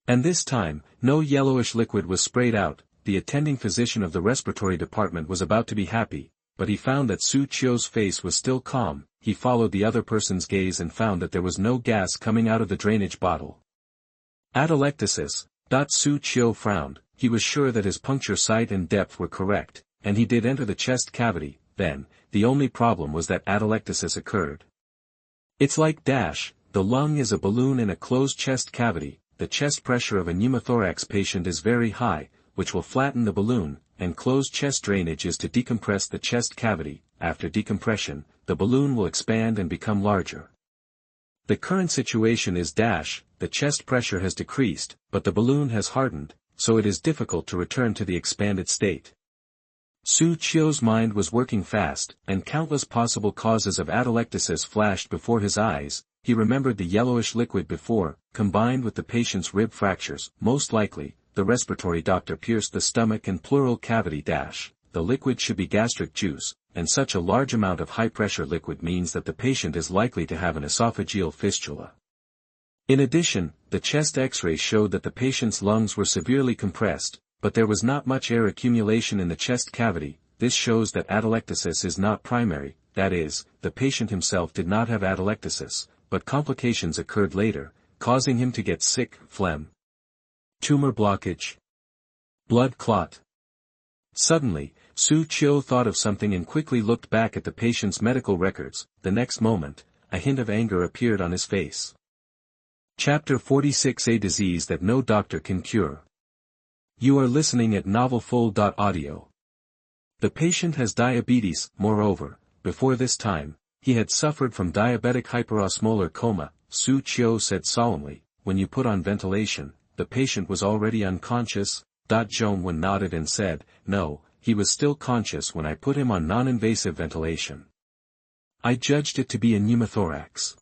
And this time, no yellowish liquid was sprayed out. The attending physician of the respiratory department was about to be happy, but he found that Xu Qiu's face was still calm. He followed the other person's gaze and found that there was no gas coming out of the drainage bottle. Atelectasis. Xu Qiu frowned. He was sure that his puncture site and depth were correct, and he did enter the chest cavity. Then, the only problem was that atelectasis occurred. It's like the lung is a balloon in a closed chest cavity. The chest pressure of a pneumothorax patient is very high, which will flatten the balloon, and closed chest drainage is to decompress the chest cavity. After decompression, the balloon will expand and become larger. The current situation is the chest pressure has decreased, but the balloon has hardened, so it is difficult to return to the expanded state. Xu Qiu's mind was working fast, and countless possible causes of atelectasis flashed before his eyes. He remembered the yellowish liquid before, combined with the patient's rib fractures. Most likely, the respiratory doctor pierced the stomach and pleural cavity. the liquid should be gastric juice, and such a large amount of high-pressure liquid means that the patient is likely to have an esophageal fistula. In addition, the chest X-ray showed that the patient's lungs were severely compressed, but there was not much air accumulation in the chest cavity. This shows that atelectasis is not primary, that is, the patient himself did not have atelectasis, but complications occurred later, causing him to get sick, phlegm, tumor blockage, blood clot. Suddenly, Xu Qiu thought of something and quickly looked back at the patient's medical records. The next moment, a hint of anger appeared on his face. Chapter 46: A disease that no doctor can cure. You are listening at novelfull.audio. The patient has diabetes. Moreover, before this time, he had suffered from diabetic hyperosmolar coma. Xu Qiu said solemnly, when you put on ventilation, the patient was already unconscious. Zhongwen nodded and said, no, he was still conscious when I put him on non-invasive ventilation. I judged it to be a pneumothorax.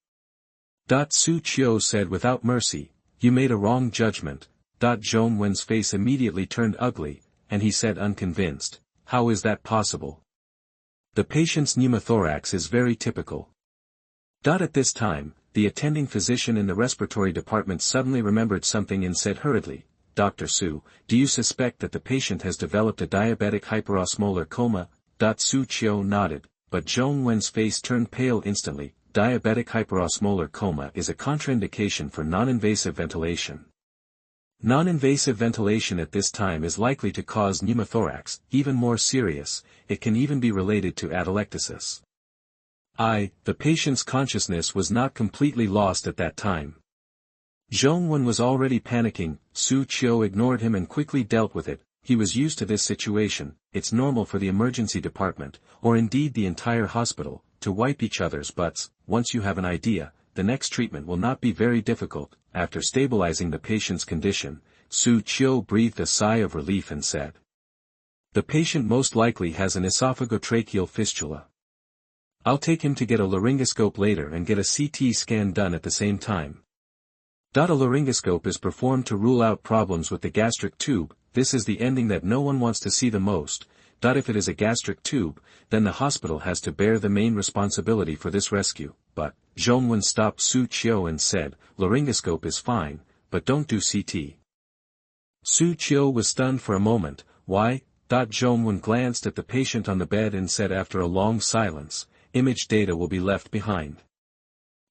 Xu Qiu said without mercy, you made a wrong judgment. Zhongwen's face immediately turned ugly, and he said unconvinced, how is that possible? The patient's pneumothorax is very typical. At this time, the attending physician in the respiratory department suddenly remembered something and said hurriedly, Dr. Su, do you suspect that the patient has developed a diabetic hyperosmolar coma? Xu Qiu nodded, but Zhongwen's face turned pale instantly. Diabetic hyperosmolar coma is a contraindication for non-invasive ventilation. Non-invasive ventilation at this time is likely to cause pneumothorax. Even more serious, it can even be related to atelectasis. The patient's consciousness was not completely lost at that time. Zhongwen was already panicking. Xu Qiu ignored him and quickly dealt with it. He was used to this situation. It's normal for the emergency department, or indeed the entire hospital, to wipe each other's butts. Once you have an idea, the next treatment will not be very difficult. After stabilizing the patient's condition, Xu Qiu breathed a sigh of relief and said, the patient most likely has an esophagotracheal fistula. I'll take him to get a laryngoscope later and get a CT scan done at the same time. A laryngoscope is performed to rule out problems with the gastric tube. This is the ending that no one wants to see the most. If it is a gastric tube, then the hospital has to bear the main responsibility for this rescue. But, Zhongwen stopped Xu Qiu and said, laryngoscope is fine, but don't do CT. Xu Qiu was stunned for a moment. Why? Zhongwen glanced at the patient on the bed and said after a long silence, image data will be left behind.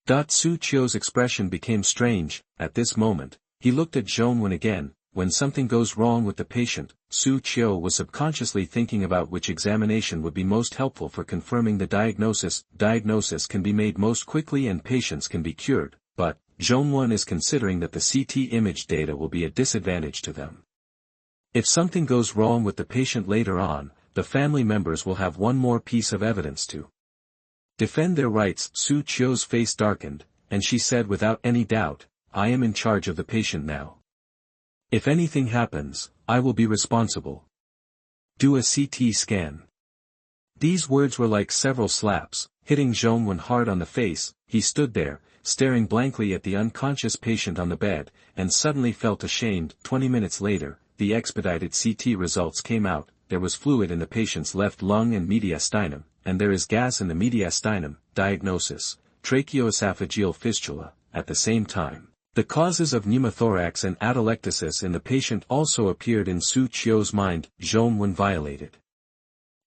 Xu Qiu's expression became strange. At this moment, he looked at Zhongwen again. When something goes wrong with the patient, Xu Qiu was subconsciously thinking about which examination would be most helpful for confirming the diagnosis. Diagnosis can be made most quickly and patients can be cured, but Zhongwen is considering that the CT image data will be a disadvantage to them. If something goes wrong with the patient later on, the family members will have one more piece of evidence to defend their rights. Xu Qiu's face darkened, and she said without any doubt, I am in charge of the patient now. If anything happens, I will be responsible. Do a CT scan. These words were like several slaps, hitting Zhongwen hard on the face. He stood there, staring blankly at the unconscious patient on the bed, and suddenly felt ashamed. 20 minutes later, the expedited CT results came out. There was fluid in the patient's left lung and mediastinum, and there is gas in the mediastinum. Diagnosis: tracheoesophageal fistula. At the same time, the causes of pneumothorax and atelectasis in the patient also appeared in Xu Qiu's mind. Zhongwen violated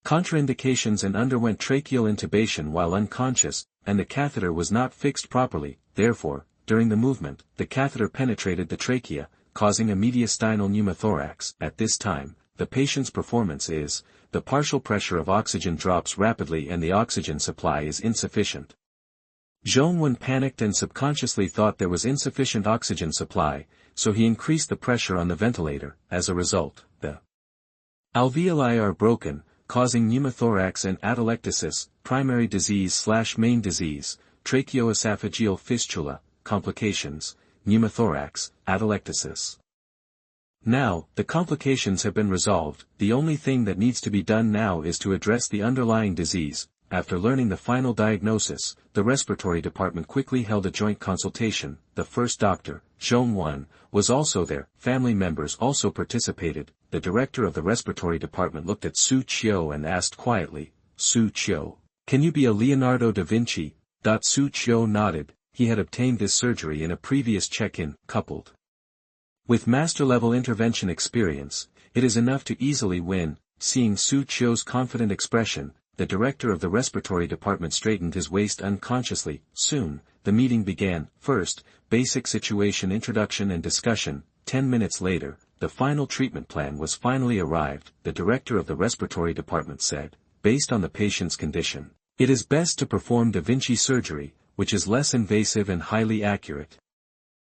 contraindications and underwent tracheal intubation while unconscious, and the catheter was not fixed properly. Therefore, during the movement, the catheter penetrated the trachea, causing a mediastinal pneumothorax. At this time, the patient's performance is, the partial pressure of oxygen drops rapidly and the oxygen supply is insufficient. Zhongwen panicked and subconsciously thought there was insufficient oxygen supply, so he increased the pressure on the ventilator. As a result, the alveoli are broken, causing pneumothorax and atelectasis. Primary disease/main disease: tracheoesophageal fistula. Complications: pneumothorax, atelectasis. Now, the complications have been resolved. The only thing that needs to be done now is to address the underlying disease. after learning the final diagnosis, the respiratory department quickly held a joint consultation. The first doctor, Zhongwen, was also there. Family members also participated. The director of the respiratory department looked at Xu Qiu and asked quietly, "Xu Qiu, can you be a Leonardo da Vinci?" Xu Qiu nodded. He had obtained this surgery in a previous check-in, coupled with master-level intervention experience. It is enough to easily win. Seeing Xu Qiu's confident expression, the director of the respiratory department straightened his waist unconsciously. Soon, the meeting began. First, basic situation introduction and discussion. 10 minutes later, the final treatment plan was finally arrived. The director of the respiratory department said, based on the patient's condition, it is best to perform da Vinci surgery, which is less invasive and highly accurate.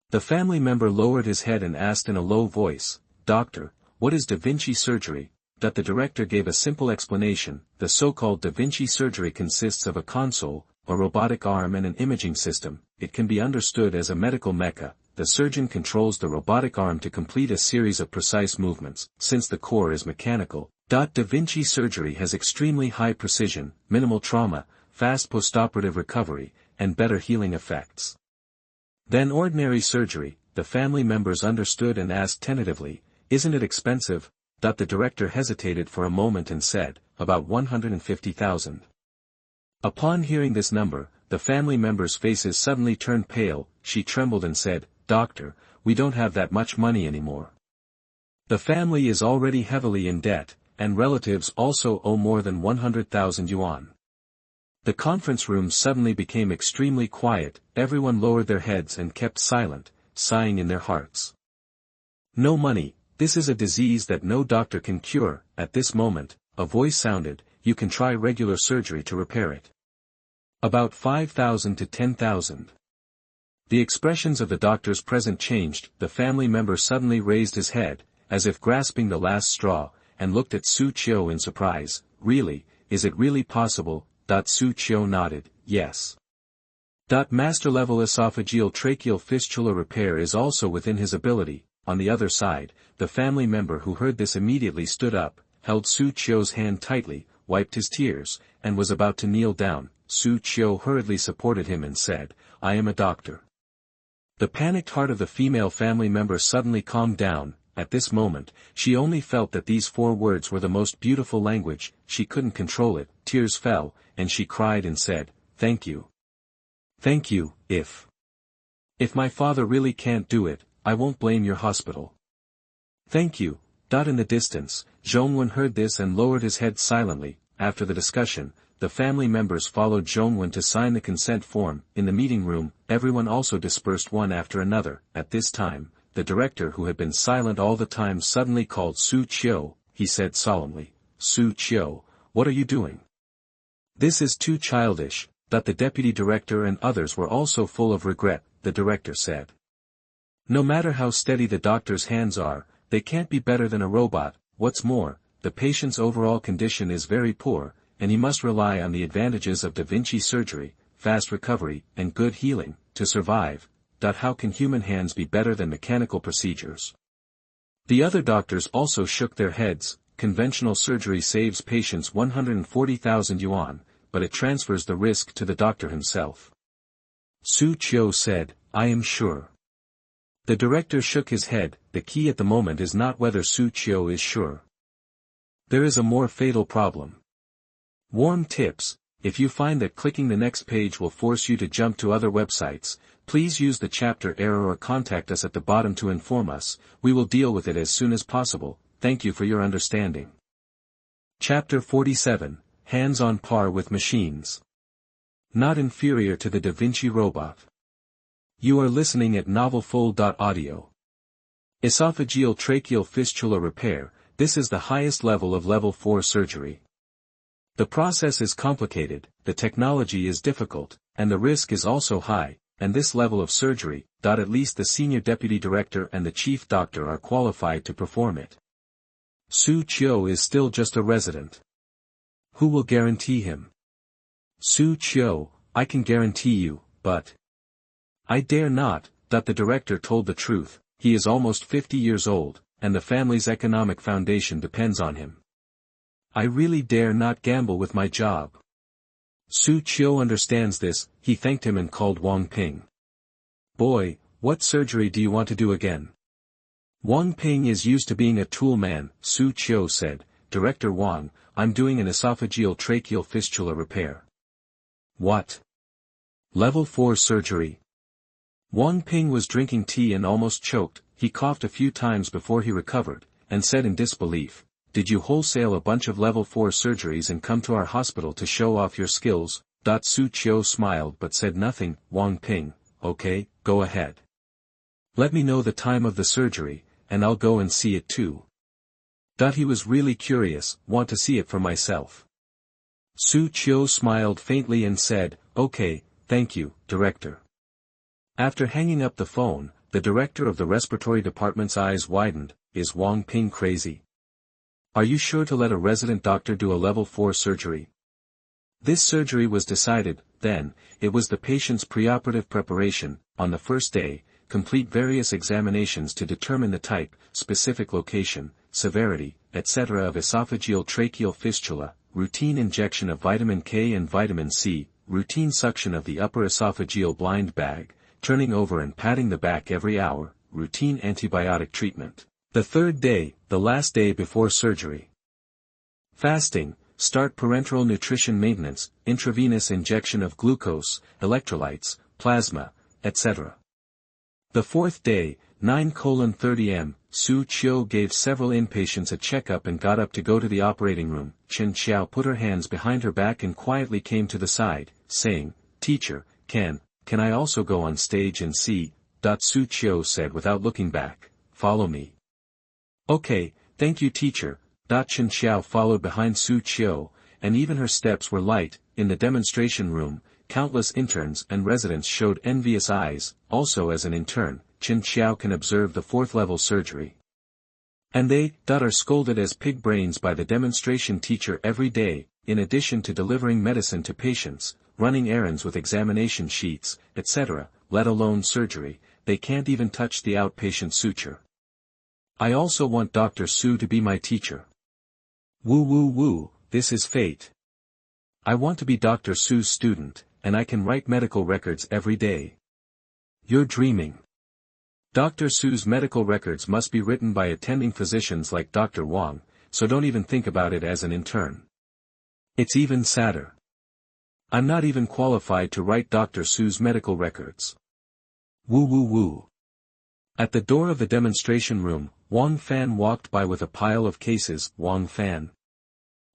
The family member lowered his head and asked in a low voice, "Doctor, what is da Vinci surgery?" The director gave a simple explanation. The so-called da Vinci surgery consists of a console, a robotic arm and an imaging system. It can be understood as a medical mecha. The surgeon controls the robotic arm to complete a series of precise movements. Since the core is mechanical, da Vinci surgery has extremely high precision, minimal trauma, fast postoperative recovery, and better healing effects than ordinary surgery. The family members understood and asked tentatively, "Isn't it expensive?" The director hesitated for a moment and said, "About 150,000. Upon hearing this number, the family members' faces suddenly turned pale. She trembled and said, "Doctor, we don't have that much money anymore. The family is already heavily in debt, and relatives also owe more than 100,000 yuan. The conference room suddenly became extremely quiet. Everyone lowered their heads and kept silent, sighing in their hearts. No money. This is a disease that no doctor can cure. At this moment, a voice sounded, "You can try regular surgery to repair it. About 5,000 to 10,000. The expressions of the doctors present changed. The family member suddenly raised his head, as if grasping the last straw, and looked at Xu Qiu in surprise. "Really, is it really possible?" Xu Qiu nodded, "Yes. Master-level esophageal tracheal fistula repair is also within his ability." On the other side, the family member who heard this immediately stood up, held Xu Qiu's hand tightly, wiped his tears, and was about to kneel down. Xu Qiu hurriedly supported him and said, "I am a doctor." The panicked heart of the female family member suddenly calmed down. At this moment, she only felt that these 4 words were the most beautiful language. She couldn't control it. Tears fell, and she cried and said, "Thank you. Thank you. If my father really can't do it, I won't blame your hospital. Thank you." In the distance, Zhongwen heard this and lowered his head silently. After the discussion, the family members followed Zhongwen to sign the consent form. In the meeting room, everyone also dispersed one after another. At this time, the director who had been silent all the time suddenly called Xu Qiu. He said solemnly, "Xu Qiu, what are you doing? This is too childish." The deputy director and others were also full of regret. The director said, "No matter how steady the doctor's hands are, they can't be better than a robot. What's more, the patient's overall condition is very poor, and he must rely on the advantages of da Vinci surgery, fast recovery, and good healing, to survive. How can human hands be better than mechanical procedures?" The other doctors also shook their heads. Conventional surgery saves patients 140,000 yuan, but it transfers the risk to the doctor himself. Xu Qiu said, "I am sure." The director shook his head. The key at the moment is not whether Xu Qiu is sure. There is a more fatal problem. Warm tips: if you find that clicking the next page will force you to jump to other websites, please use the chapter error or contact us at the bottom to inform us. We will deal with it as soon as possible. Thank you for your understanding. Chapter 47, Hands on par with machines. Not inferior to the Da Vinci robot. You are listening at novelfull.audio. Esophageal tracheal fistula repair. This is the highest level of level 4 surgery. The process is complicated, the technology is difficult, and the risk is also high. And this level of surgery, at least the senior deputy director and the chief doctor are qualified to perform it. Xu Qiu is still just a resident. Who will guarantee him? Xu Qiu, I can guarantee you, but I dare not. The director told the truth. He is almost 50 years old, and the family's economic foundation depends on him. I really dare not gamble with my job. Xu Qiu understands this, he thanked him and called Wang Ping. Boy, what surgery do you want to do again? Wang Ping is used to being a tool man, Xu Qiu said. Director Wang, I'm doing an esophageal tracheal fistula repair. What? Level 4 surgery? Wang Ping was drinking tea and almost choked. He coughed a few times before he recovered, and said in disbelief, Did you wholesale a bunch of level 4 surgeries and come to our hospital to show off your skills? Xu Qiu smiled but said nothing. Wang Ping, okay, go ahead. Let me know the time of the surgery, and I'll go and see it too. He was really curious, want to see it for myself. Xu Qiu smiled faintly and said, Okay, thank you, Director. After hanging up the phone, the director of the respiratory department's eyes widened. Is Wang Ping crazy? Are you sure to let a resident doctor do a level 4 surgery? This surgery was decided, then. It was the patient's preoperative preparation. On the first day, complete various examinations to determine the type, specific location, severity, etc. of esophageal tracheal fistula, routine injection of vitamin K and vitamin C, routine suction of the upper esophageal blind bag, turning over and patting the back every hour, routine antibiotic treatment. The third day, the last day before surgery. Fasting, start parenteral nutrition maintenance, intravenous injection of glucose, electrolytes, plasma, etc. The fourth day, 9:30 am, Xu Qiu gave several inpatients a checkup and got up to go to the operating room. Chen Xiao put her hands behind her back and quietly came to the side, saying, Teacher, can I also go on stage and see? Xu Qiu said without looking back, Follow me. Okay, thank you teacher. Chen Xiao followed behind Xu Qiu, and even her steps were light. In the demonstration room, countless interns and residents showed envious eyes. Also as an intern, Chen Xiao can observe the 4th level surgery. And they are scolded as pig brains by the demonstration teacher every day, in addition to delivering medicine to patients, running errands with examination sheets, etc., let alone surgery. They can't even touch the outpatient suture. I also want Dr. Su to be my teacher. Woo woo woo, this is fate. I want to be Dr. Su's student, and I can write medical records every day. You're dreaming. Dr. Su's medical records must be written by attending physicians like Dr. Wang, so don't even think about it as an intern. It's even sadder. I'm not even qualified to write Dr. Su's medical records. Woo woo woo. At the door of the demonstration room, Wang Fan walked by with a pile of cases. Wang Fan.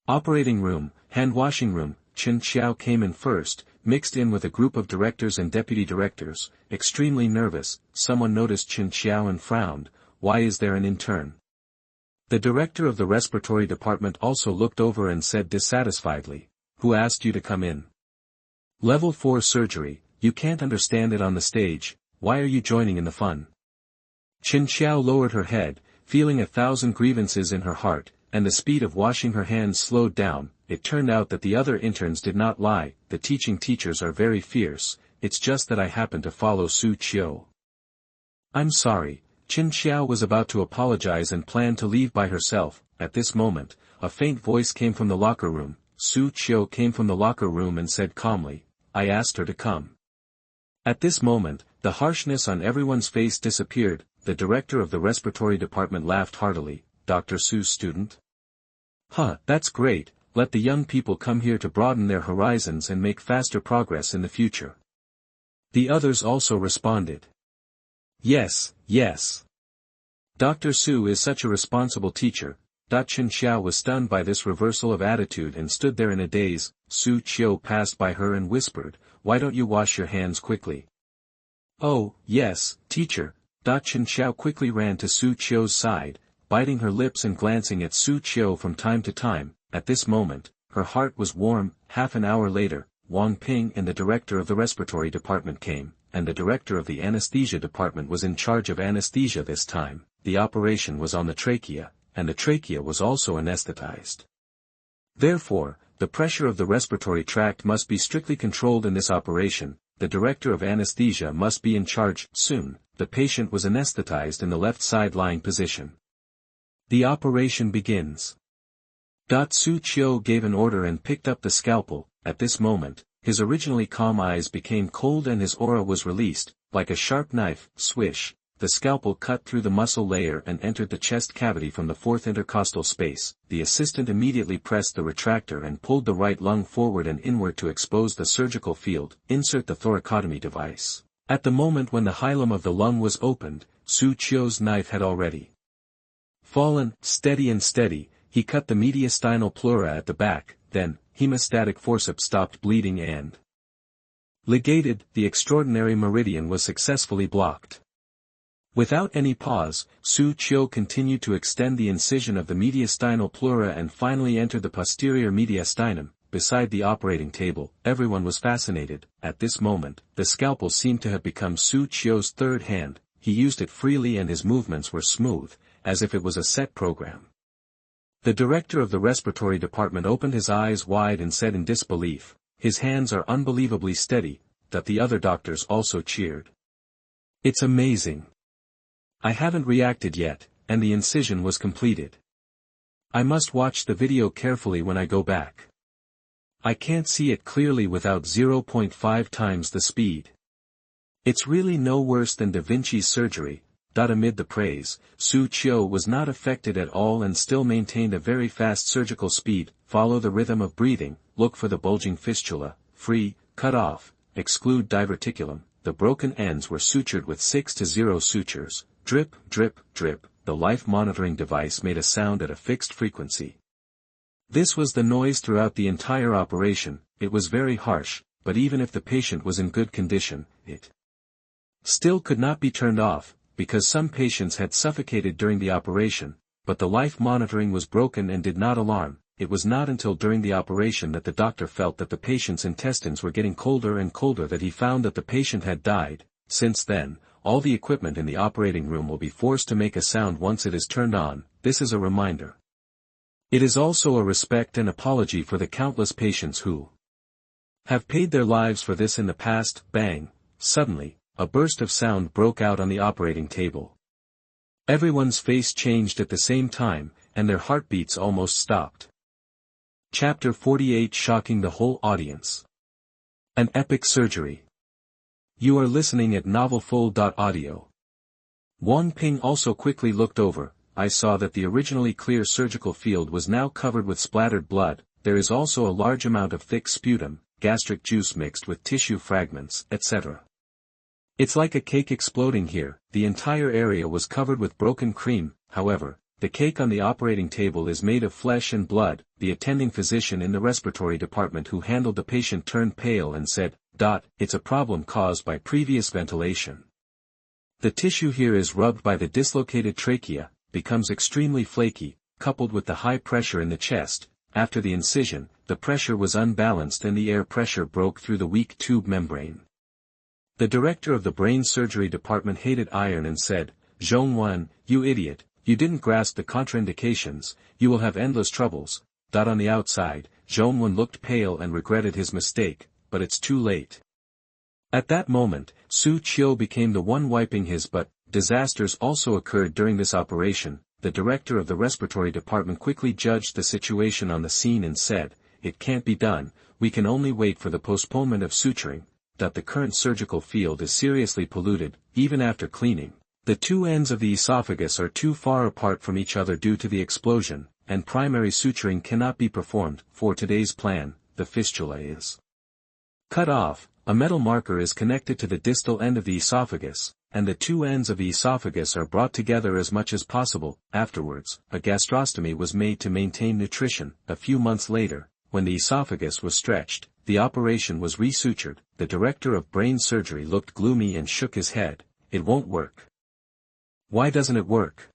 Operating room, hand-washing room. Chen Xiao came in first, mixed in with a group of directors and deputy directors, extremely nervous. Someone noticed Chen Xiao and frowned. Why is there an intern? The director of the respiratory department also looked over and said dissatisfiedly, Who asked you to come in? Level 4 surgery, you can't understand it on the stage, why are you joining in the fun? Chen Xiao lowered her head, feeling 1,000 grievances in her heart, and the speed of washing her hands slowed down. It turned out that the other interns did not lie. The teaching teachers are very fierce. It's just that I happen to follow Xu Qiu. I'm sorry. Chen Xiao was about to apologize and planned to leave by herself. At this moment, a faint voice came from the locker room. Xu Qiu came from the locker room and said calmly, I asked her to come. At this moment, the harshness on everyone's face disappeared. The director of the respiratory department laughed heartily. Dr. Su's student? That's great. Let the young people come here to broaden their horizons and make faster progress in the future. The others also responded. Yes, yes. Dr. Su is such a responsible teacher. Chen Xiao was stunned by this reversal of attitude and stood there in a daze. Xu Qiu passed by her and whispered, Why don't you wash your hands quickly? Oh, yes, teacher. Chen Xiao quickly ran to Xu Qiu's side, biting her lips and glancing at Xu Qiu from time to time. At this moment, her heart was warm. Half an hour later, Wang Ping and the director of the respiratory department came, and the director of the anesthesia department was in charge of anesthesia this time. The operation was on the trachea, and the trachea was also anesthetized. Therefore, the pressure of the respiratory tract must be strictly controlled in this operation. The director of anesthesia must be in charge. Soon, the patient was anesthetized in the left side lying position. The operation begins. Xu Qiu gave an order and picked up the scalpel. At this moment, his originally calm eyes became cold and his aura was released, like a sharp knife, swish. The scalpel cut through the muscle layer and entered the chest cavity from the fourth intercostal space. The assistant immediately pressed the retractor and pulled the right lung forward and inward to expose the surgical field. Insert the thoracotomy device. At the moment when the hilum of the lung was opened, Xu Qiu's knife had already fallen. Steady, he cut the mediastinal pleura at the back, then, hemostatic forceps stopped bleeding and ligated. The extraordinary meridian was successfully blocked. Without any pause, Xu Qiu continued to extend the incision of the mediastinal pleura and finally entered the posterior mediastinum. Beside the operating table, everyone was fascinated. At this moment, the scalpel seemed to have become Xu Qiu's third hand. He used it freely and his movements were smooth, as if it was a set program. The director of the respiratory department opened his eyes wide and said in disbelief, "His hands are unbelievably steady." That the other doctors also cheered. "It's amazing. I haven't reacted yet, and the incision was completed. I must watch the video carefully when I go back. I can't see it clearly without 0.5 times the speed. It's really no worse than Da Vinci's surgery." Amid the praise, Xu Qiu was not affected at all and still maintained a very fast surgical speed. Follow the rhythm of breathing, look for the bulging fistula, free, cut off, exclude diverticulum. The broken ends were sutured with 6 to 0 sutures. Drip, drip, drip. The life monitoring device made a sound at a fixed frequency. This was the noise throughout the entire operation. It was very harsh, but even if the patient was in good condition, it still could not be turned off, because some patients had suffocated during the operation, but the life monitoring was broken and did not alarm. It was not until during the operation that the doctor felt that the patient's intestines were getting colder and colder that he found that the patient had died. Since then, all the equipment in the operating room will be forced to make a sound once it is turned on. This is a reminder. It is also a respect and apology for the countless patients who have paid their lives for this in the past. Bang! Suddenly, a burst of sound broke out on the operating table. Everyone's face changed at the same time, and their heartbeats almost stopped. Chapter 48, shocking the whole audience. An epic surgery. You are listening at novelfull.audio. Wang Ping also quickly looked over. I saw that the originally clear surgical field was now covered with splattered blood. There is also a large amount of thick sputum, gastric juice mixed with tissue fragments, etc. It's like a cake exploding here. The entire area was covered with broken cream. However, the cake on the operating table is made of flesh and blood. The attending physician in the respiratory department who handled the patient turned pale and said, "It's a problem caused by previous ventilation. The tissue here is rubbed by the dislocated trachea, becomes extremely flaky, coupled with the high pressure in the chest. After the incision, the pressure was unbalanced and the air pressure broke through the weak tube membrane." The director of the brain surgery department hated iron and said, "Zhongwan, you idiot, you didn't grasp the contraindications, you will have endless troubles." On the outside, Zhongwan looked pale and regretted his mistake, but it's too late. At that moment, Xu Qiu became the one wiping his butt. Disasters also occurred during this operation. The director of the respiratory department quickly judged the situation on the scene and said, "It can't be done, we can only wait for the postponement of suturing." The current surgical field is seriously polluted. Even after cleaning, the two ends of the esophagus are too far apart from each other due to the explosion, and primary suturing cannot be performed. For today's plan, the fistula is cut off, a metal marker is connected to the distal end of the esophagus, and the two ends of the esophagus are brought together as much as possible. Afterwards, a gastrostomy was made to maintain nutrition. A few months later, when the esophagus was stretched, the operation was resutured. The director of brain surgery looked gloomy and shook his head. "It won't work." "Why doesn't it work?"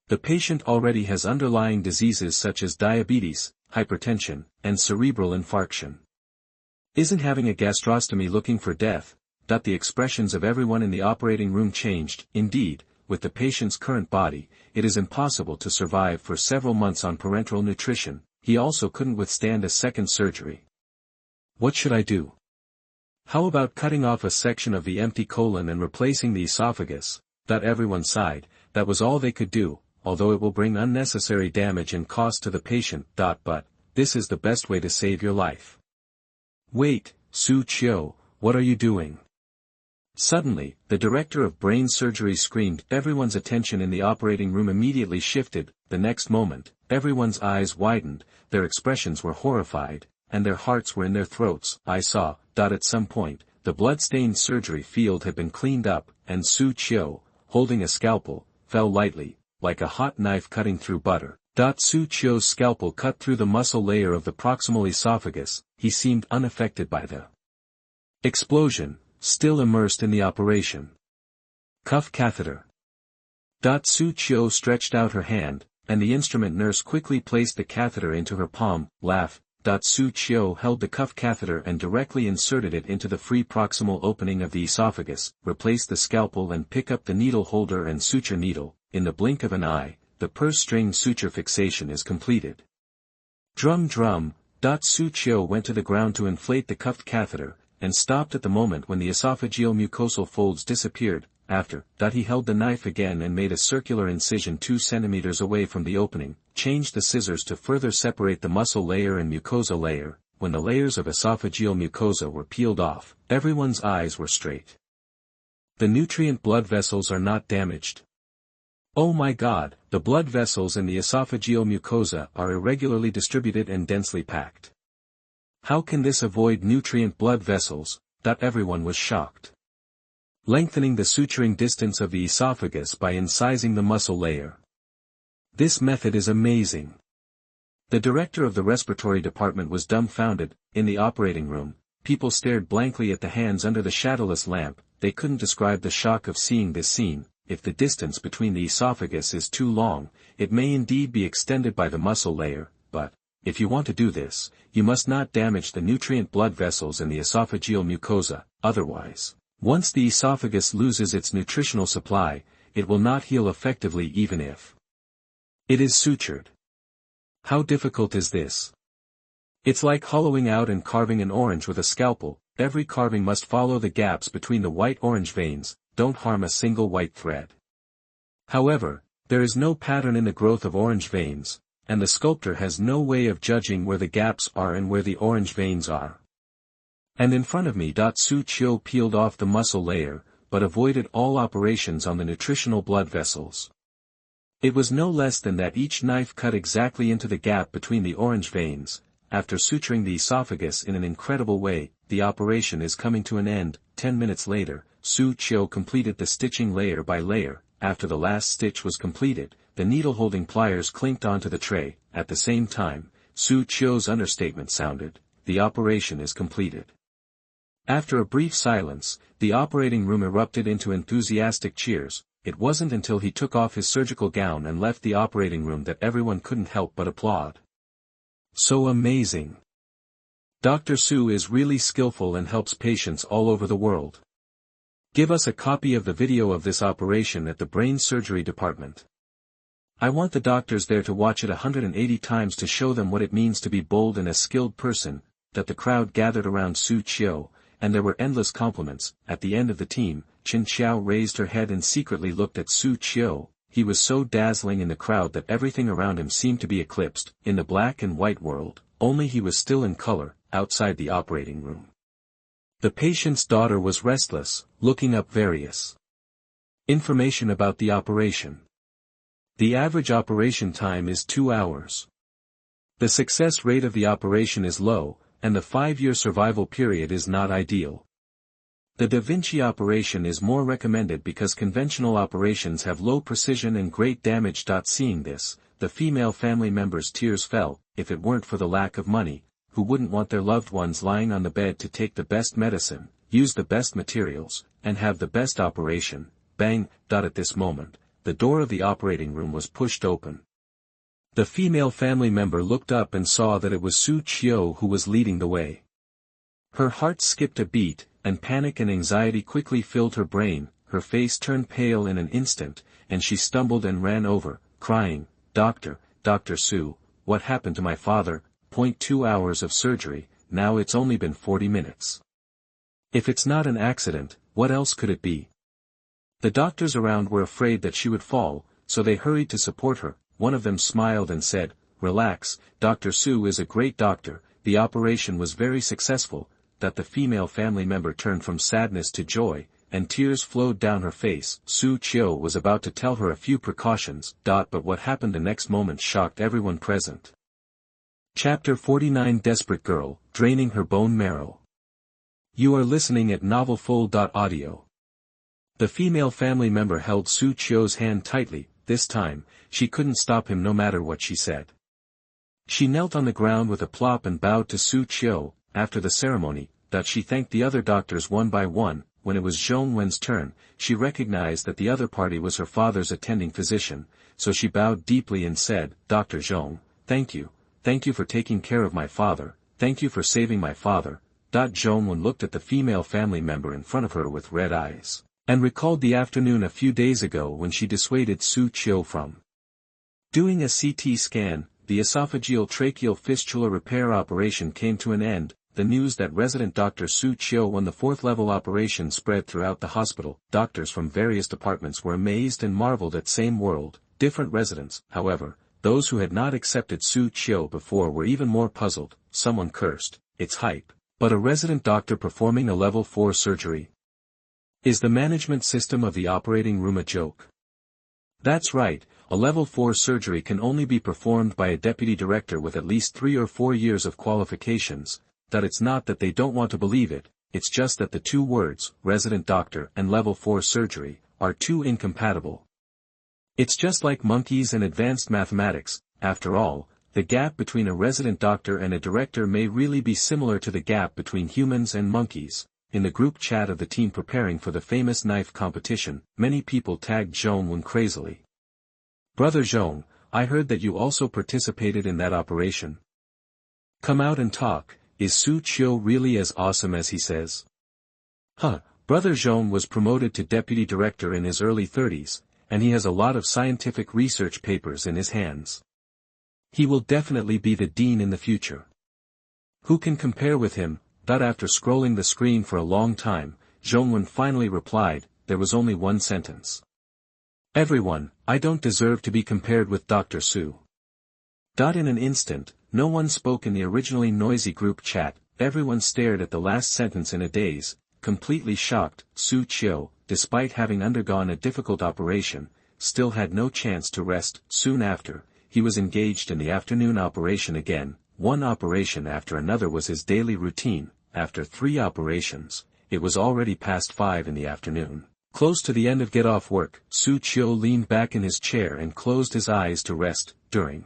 "The patient already has underlying diseases such as diabetes, hypertension, and cerebral infarction. Isn't having a gastrostomy looking for death?" The expressions of everyone in the operating room changed. Indeed, with the patient's current body, it is impossible to survive for several months on parenteral nutrition. He also couldn't withstand a second surgery. "What should I do? How about cutting off a section of the empty colon and replacing the esophagus?" Everyone sighed. That was all they could do, although it will bring unnecessary damage and cost to the patient. But this is the best way to save your life. Wait, Xu Qiu, what are you doing? Suddenly, the director of brain surgery screamed. Everyone's attention in the operating room immediately shifted. The next moment, everyone's eyes widened, their expressions were horrified, and their hearts were in their throats. I saw, at some point, the blood-stained surgery field had been cleaned up, and Xu Qiu, holding a scalpel, fell lightly, like a hot knife cutting through butter. Xu Qiu's scalpel cut through the muscle layer of the proximal esophagus. He seemed unaffected by the explosion, still immersed in the operation. Cuff catheter. Xu Qiu stretched out her hand, and the instrument nurse quickly placed the catheter into her palm. Xu Qiu held the cuff catheter and directly inserted it into the free proximal opening of the esophagus, replaced the scalpel and pick up the needle holder and suture needle. In the blink of an eye, the purse string suture fixation is completed. Drum drum. Xu Qiu went to the ground to inflate the cuffed catheter, and stopped at the moment when the esophageal mucosal folds disappeared. After that he held the knife again and made a circular incision 2 cm away from the opening, changed the scissors to further separate the muscle layer and mucosa layer. When the layers of esophageal mucosa were peeled off, everyone's eyes were straight. The nutrient blood vessels are not damaged. Oh my God, the blood vessels in the esophageal mucosa are irregularly distributed and densely packed. How can this avoid nutrient blood vessels? Everyone was shocked. Lengthening the suturing distance of the esophagus by incising the muscle layer. This method is amazing. The director of the respiratory department was dumbfounded. In the operating room, people stared blankly at the hands under the shadowless lamp. They couldn't describe the shock of seeing this scene. If the distance between the esophagus is too long, it may indeed be extended by the muscle layer, but, if you want to do this, you must not damage the nutrient blood vessels in the esophageal mucosa. Otherwise, once the esophagus loses its nutritional supply, it will not heal effectively even if it is sutured. How difficult is this? It's like hollowing out and carving an orange with a scalpel. Every carving must follow the gaps between the white orange veins. Don't harm a single white thread. However, there is no pattern in the growth of orange veins, and the sculptor has no way of judging where the gaps are and where the orange veins are. And in front of me. Xu Qiu peeled off the muscle layer, but avoided all operations on the nutritional blood vessels. It was no less than that each knife cut exactly into the gap between the orange veins. After suturing the esophagus in an incredible way, the operation is coming to an end. 10 minutes later, Xu Qiu completed the stitching layer by layer. After the last stitch was completed, the needle-holding pliers clinked onto the tray. At the same time, Xu Qiu's understatement sounded, "The operation is completed." After a brief silence, the operating room erupted into enthusiastic cheers. It wasn't until he took off his surgical gown and left the operating room that everyone couldn't help but applaud. So amazing. Dr. Xu is really skillful and helps patients all over the world. Give us a copy of the video of this operation at the brain surgery department. I want the doctors there to watch it 180 times to show them what it means to be bold and a skilled person. That the crowd gathered around Xu Qiu, and there were endless compliments. At the end of the team, Qin Xiao raised her head and secretly looked at Xu Qiu. He was so dazzling in the crowd that everything around him seemed to be eclipsed. In the black and white world, only he was still in color. Outside the operating room, the patient's daughter was restless, looking up various information about the operation. The average operation time is 2 hours. The success rate of the operation is low, and the 5-year survival period is not ideal. The Da Vinci operation is more recommended because conventional operations have low precision and great damage. Seeing this, the female family members' tears fell. If it weren't for the lack of money, who wouldn't want their loved ones lying on the bed to take the best medicine, use the best materials, and have the best operation? Bang! At this moment, the door of the operating room was pushed open. The female family member looked up and saw that it was Xu Qiu who was leading the way. Her heart skipped a beat, and panic and anxiety quickly filled her brain. Her face turned pale in an instant, and she stumbled and ran over, crying, Dr. Xu, what happened to my father? 2 hours of surgery, now it's only been 40 minutes. If it's not an accident, what else could it be? The doctors around were afraid that she would fall, so they hurried to support her. One of them smiled and said, "Relax, Dr. Xu is a great doctor, the operation was very successful." that the female family member turned from sadness to joy, and tears flowed down her face. Xu Qiu was about to tell her a few precautions, but what happened the next moment shocked everyone present. Chapter 49 Desperate Girl, Draining Her Bone Marrow. You are listening at novelfull.audio. The female family member held Xu Qiu's hand tightly. This time, she couldn't stop him no matter what she said. She knelt on the ground with a plop and bowed to Xu Qiu. After the ceremony, she thanked the other doctors one by one. When it was Zhong Wen's turn, she recognized that the other party was her father's attending physician, so she bowed deeply and said, "Dr. Zhong, thank you for taking care of my father, thank you for saving my father." Zhong Wen looked at the female family member in front of her with red eyes, and recalled the afternoon a few days ago when she dissuaded Xu Qiu from doing a CT scan. The esophageal tracheal fistula repair operation came to an end. The news that resident Dr. Xu Qiu won the 4th-level operation spread throughout the hospital. Doctors from various departments were amazed and marveled at same world, different residents. However, those who had not accepted Xu Qiu before were even more puzzled. Someone cursed, "It's hype. But a resident doctor performing a level 4 surgery? Is the management system of the operating room a joke?" That's right, a level 4 surgery can only be performed by a deputy director with at least 3 or 4 years of qualifications. That it's not that they don't want to believe it, it's just that the two words, resident doctor and level 4 surgery, are too incompatible. It's just like monkeys and advanced mathematics. After all, the gap between a resident doctor and a director may really be similar to the gap between humans and monkeys. In the group chat of the team preparing for the famous knife competition, many people tagged Zhong Wen crazily. "Brother Zhong, I heard that you also participated in that operation. Come out and talk. Is Xu Qiu really as awesome as he says?" Brother Zhong was promoted to deputy director in his early 30s, and he has a lot of scientific research papers in his hands. He will definitely be the dean in the future. Who can compare with him? After scrolling the screen for a long time, Zhong Wen finally replied. There was only one sentence. "Everyone, I don't deserve to be compared with Dr. Xu." In an instant, no one spoke in the originally noisy group chat. Everyone stared at the last sentence in a daze, completely shocked. Xu Qiu, despite having undergone a difficult operation, still had no chance to rest. Soon after, he was engaged in the afternoon operation again. One operation after another was his daily routine. After 3 operations, it was already past 5 in the afternoon. Close to the end of get-off work, Xu Qiu leaned back in his chair and closed his eyes to rest. During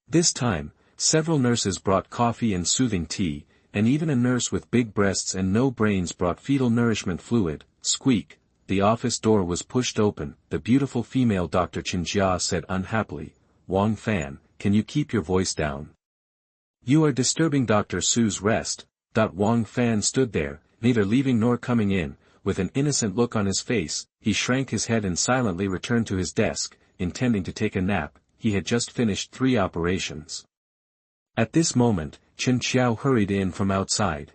this time, several nurses brought coffee and soothing tea, and even a nurse with big breasts and no brains brought fetal nourishment fluid. Squeak, the office door was pushed open. The beautiful female Dr. Qinjia said unhappily, "Wang Fan, can you keep your voice down? You are disturbing Dr. Su's rest." Wang Fan stood there, neither leaving nor coming in. With an innocent look on his face, he shrank his head and silently returned to his desk, intending to take a nap. He had just finished 3 operations. At this moment, Chen Qiao hurried in from outside.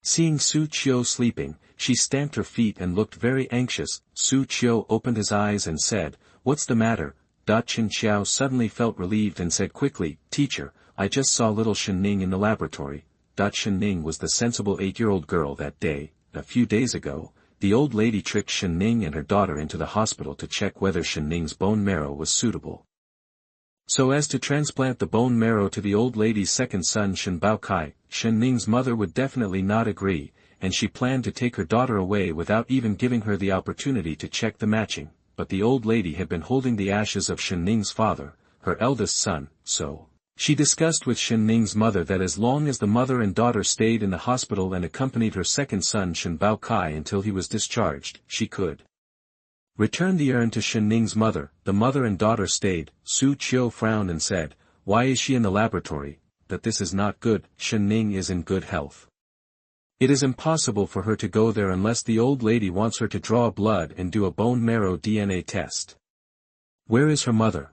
Seeing Xu Qiu sleeping, she stamped her feet and looked very anxious. Xu Qiu opened his eyes and said, "What's the matter?" Chen Qiao suddenly felt relieved and said quickly, "Teacher, I just saw little Shenning in the laboratory." Shenning was the sensible 8-year-old girl that day. A few days ago, the old lady tricked Shenning and her daughter into the hospital to check whether Shenning's bone marrow was suitable, so as to transplant the bone marrow to the old lady's second son Shen Baokai. Shenning's mother would definitely not agree, and she planned to take her daughter away without even giving her the opportunity to check the matching. But the old lady had been holding the ashes of Shenning's father, her eldest son, so she discussed with Shenning's mother that as long as the mother and daughter stayed in the hospital and accompanied her second son Shen Baokai until he was discharged, she could return the urn to Shenning's mother. The mother and daughter stayed. Xu Qiu frowned and said, "Why is she in the laboratory? That this is not good. Shenning is in good health. It is impossible for her to go there unless the old lady wants her to draw blood and do a bone marrow DNA test." "Where is her mother?"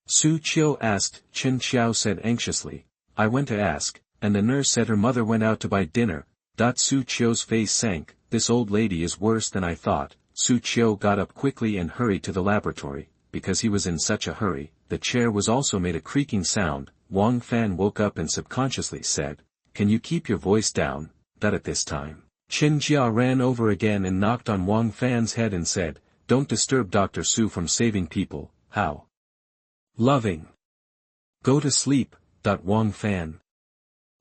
Xu Qiu asked. Chen Qiao said anxiously, "I went to ask, and the nurse said her mother went out to buy dinner." Xu Qiu's face sank. "This old lady is worse than I thought." Xu Qiu got up quickly and hurried to the laboratory. Because he was in such a hurry, the chair was also made a creaking sound. Wang Fan woke up and subconsciously said, can you keep your voice down, that at this time. Chen Jia ran over again and knocked on Wang Fan's head and said, don't disturb Dr. Su from saving people, how loving. Go to sleep, Wang Fan.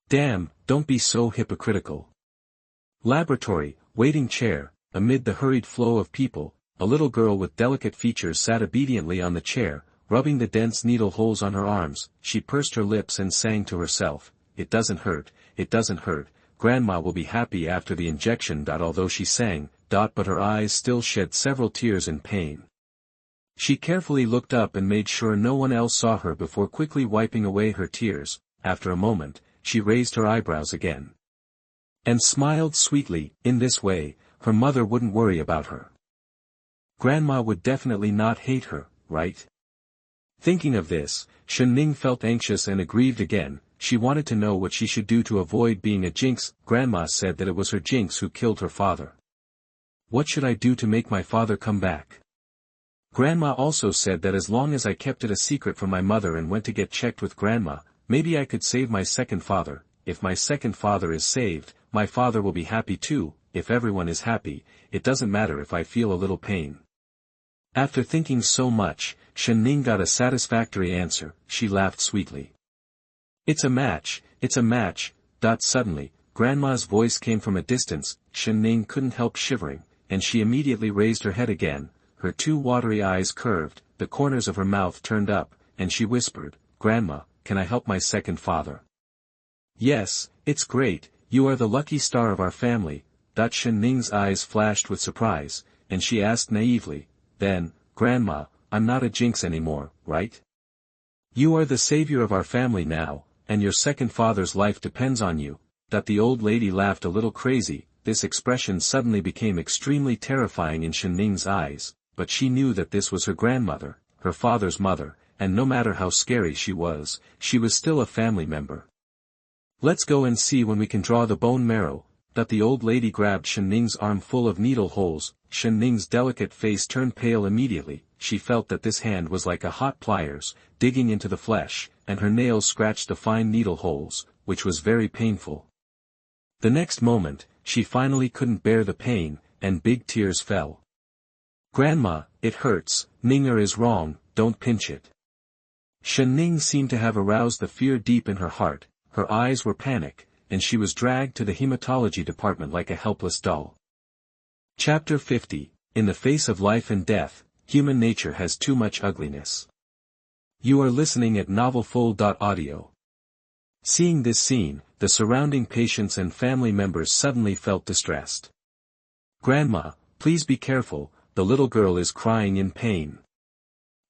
Damn, don't be so hypocritical. Laboratory, waiting chair, amid the hurried flow of people, a little girl with delicate features sat obediently on the chair, rubbing the dense needle holes on her arms. She pursed her lips and sang to herself, it doesn't hurt, Grandma will be happy after the injection. Although she sang, but her eyes still shed several tears in pain. She carefully looked up and made sure no one else saw her before quickly wiping away her tears. After a moment, she raised her eyebrows again and smiled sweetly. In this way, her mother wouldn't worry about her. Grandma would definitely not hate her, right? Thinking of this, Shenning felt anxious and aggrieved again. She wanted to know what she should do to avoid being a jinx. Grandma said that it was her jinx who killed her father. What should I do to make my father come back? Grandma also said that as long as I kept it a secret from my mother and went to get checked with Grandma, maybe I could save my second father. If my second father is saved, my father will be happy too. If everyone is happy, it doesn't matter if I feel a little pain. After thinking so much, Shenning got a satisfactory answer. She laughed sweetly. It's a match. Suddenly, Grandma's voice came from a distance. Shenning couldn't help shivering, and she immediately raised her head again. Her two watery eyes curved, the corners of her mouth turned up, and she whispered, Grandma, can I help my second father? Yes, it's great, you are the lucky star of our family. Shenning's eyes flashed with surprise, and she asked naively, then, Grandma, I'm not a jinx anymore, right? You are the savior of our family now, and your second father's life depends on you. The old lady laughed a little crazy. This expression suddenly became extremely terrifying in Shenning's eyes, but she knew that this was her grandmother, her father's mother, and no matter how scary she was still a family member. Let's go and see when we can draw the bone marrow. The old lady grabbed Shenning's arm full of needle holes. Shenning's delicate face turned pale immediately. She felt that this hand was like a hot pliers, digging into the flesh, and her nails scratched the fine needle holes, which was very painful. The next moment, she finally couldn't bear the pain, and big tears fell. Grandma, it hurts, Ninger is wrong, don't pinch it. Shenning seemed to have aroused the fear deep in her heart. Her eyes were panic, and she was dragged to the hematology department like a helpless doll. Chapter 50, In the Face of Life and Death, Human Nature Has Too Much Ugliness. You are listening at novelfull.audio. Seeing this scene, the surrounding patients and family members suddenly felt distressed. Grandma, please be careful, the little girl is crying in pain.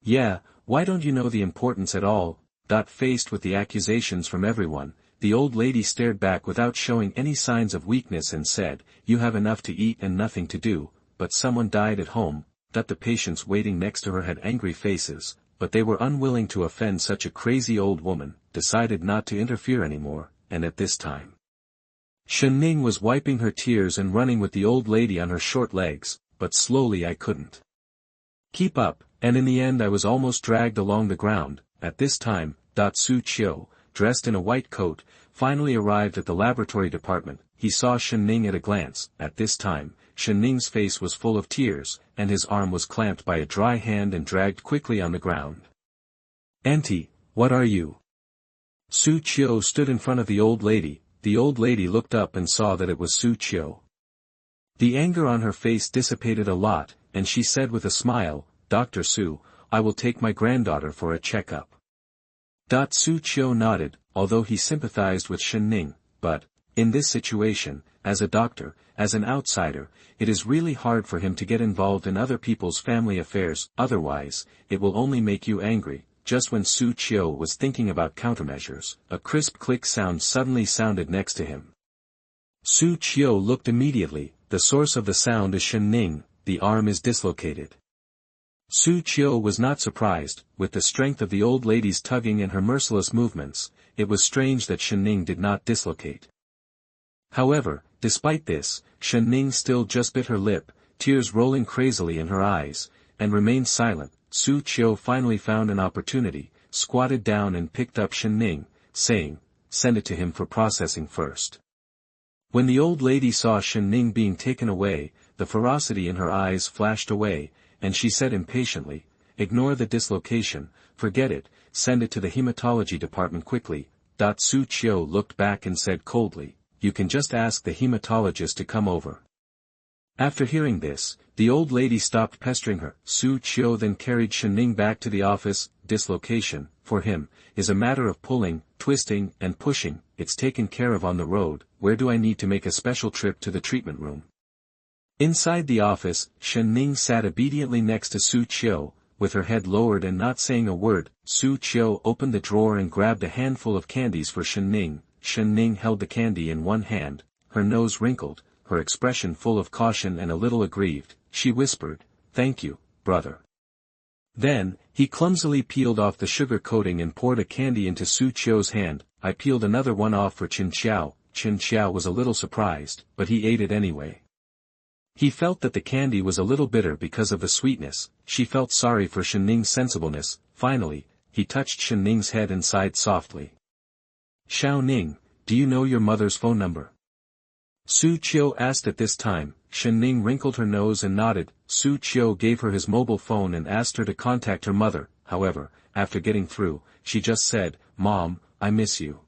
Yeah, why don't you know the importance at all? Faced with the accusations from everyone, the old lady stared back without showing any signs of weakness and said, you have enough to eat and nothing to do, but someone died at home. The patients waiting next to her had angry faces, but they were unwilling to offend such a crazy old woman, decided not to interfere anymore, and at this time, Shenning was wiping her tears and running with the old lady on her short legs, but slowly I couldn't keep up, and in the end I was almost dragged along the ground. At this time, Xu Qiu, dressed in a white coat, finally arrived at the laboratory department. He saw Shenning at a glance. At this time, Shenning's face was full of tears, and his arm was clamped by a dry hand and dragged quickly on the ground. Auntie, what are you? Xu Qiu stood in front of the old lady. The old lady looked up and saw that it was Xu Qiu. The anger on her face dissipated a lot, and she said with a smile, Dr. Su, I will take my granddaughter for a checkup. Xu Qiu nodded, although he sympathized with Shenning, but, in this situation, as a doctor, as an outsider, it is really hard for him to get involved in other people's family affairs, otherwise, it will only make you angry. Just when Xu Qiu was thinking about countermeasures, a crisp click sound suddenly sounded next to him. Xu Qiu looked immediately. The source of the sound is Shenning, the arm is dislocated. Xu Qiu was not surprised. With the strength of the old lady's tugging and her merciless movements, it was strange that Shenning did not dislocate. However, despite this, Shenning still just bit her lip, tears rolling crazily in her eyes, and remained silent. Xu Qiu finally found an opportunity, squatted down and picked up Shenning, saying, send it to him for processing first. When the old lady saw Shenning being taken away, the ferocity in her eyes flashed away, and she said impatiently, "Ignore the dislocation, forget it, send it to the hematology department quickly." Xu Qiu looked back and said coldly, "You can just ask the hematologist to come over." After hearing this, the old lady stopped pestering her. Xu Qiu then carried Shenning back to the office. Dislocation, for him, is a matter of pulling, twisting, and pushing. It's taken care of on the road. Where do I need to make a special trip to the treatment room? Inside the office, Shenning sat obediently next to Xu Qiu, with her head lowered and not saying a word. Xu Qiu opened the drawer and grabbed a handful of candies for Shenning. Shenning held the candy in one hand, her nose wrinkled, her expression full of caution and a little aggrieved. She whispered, "Thank you, brother." Then, he clumsily peeled off the sugar coating and poured a candy into Xu Qiu's hand. I peeled another one off for Qin Xiao. Qin Xiao was a little surprised, but he ate it anyway. He felt that the candy was a little bitter because of the sweetness. She felt sorry for Shenning's sensibleness. Finally, he touched Shenning's head and sighed softly. "Xiao Ning, do you know your mother's phone number?" Xu Qiu asked at this time. Shenning wrinkled her nose and nodded. Xu Qiu gave her his mobile phone and asked her to contact her mother. However, after getting through, she just said, "Mom, I miss you."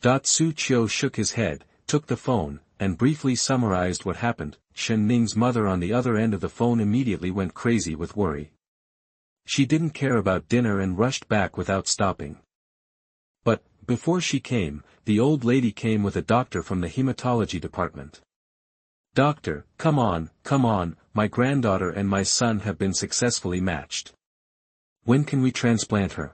Xu Qiu shook his head, took the phone, and briefly summarized what happened. Shenning's mother on the other end of the phone immediately went crazy with worry. She didn't care about dinner and rushed back without stopping. But, before she came, the old lady came with a doctor from the hematology department. "Doctor, come on, my granddaughter and my son have been successfully matched. When can we transplant her?"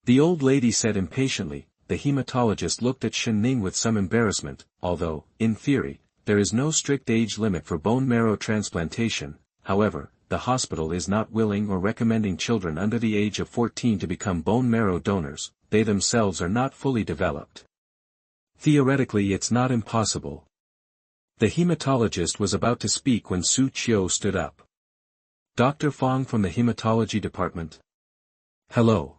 The old lady said impatiently. The hematologist looked at Shenning with some embarrassment. Although, in theory, there is no strict age limit for bone marrow transplantation, however, the hospital is not willing or recommending children under the age of 14 to become bone marrow donors. They themselves are not fully developed. Theoretically, it's not impossible. The hematologist was about to speak when Xu Qiu stood up. "Dr. Fong from the hematology department." "Hello."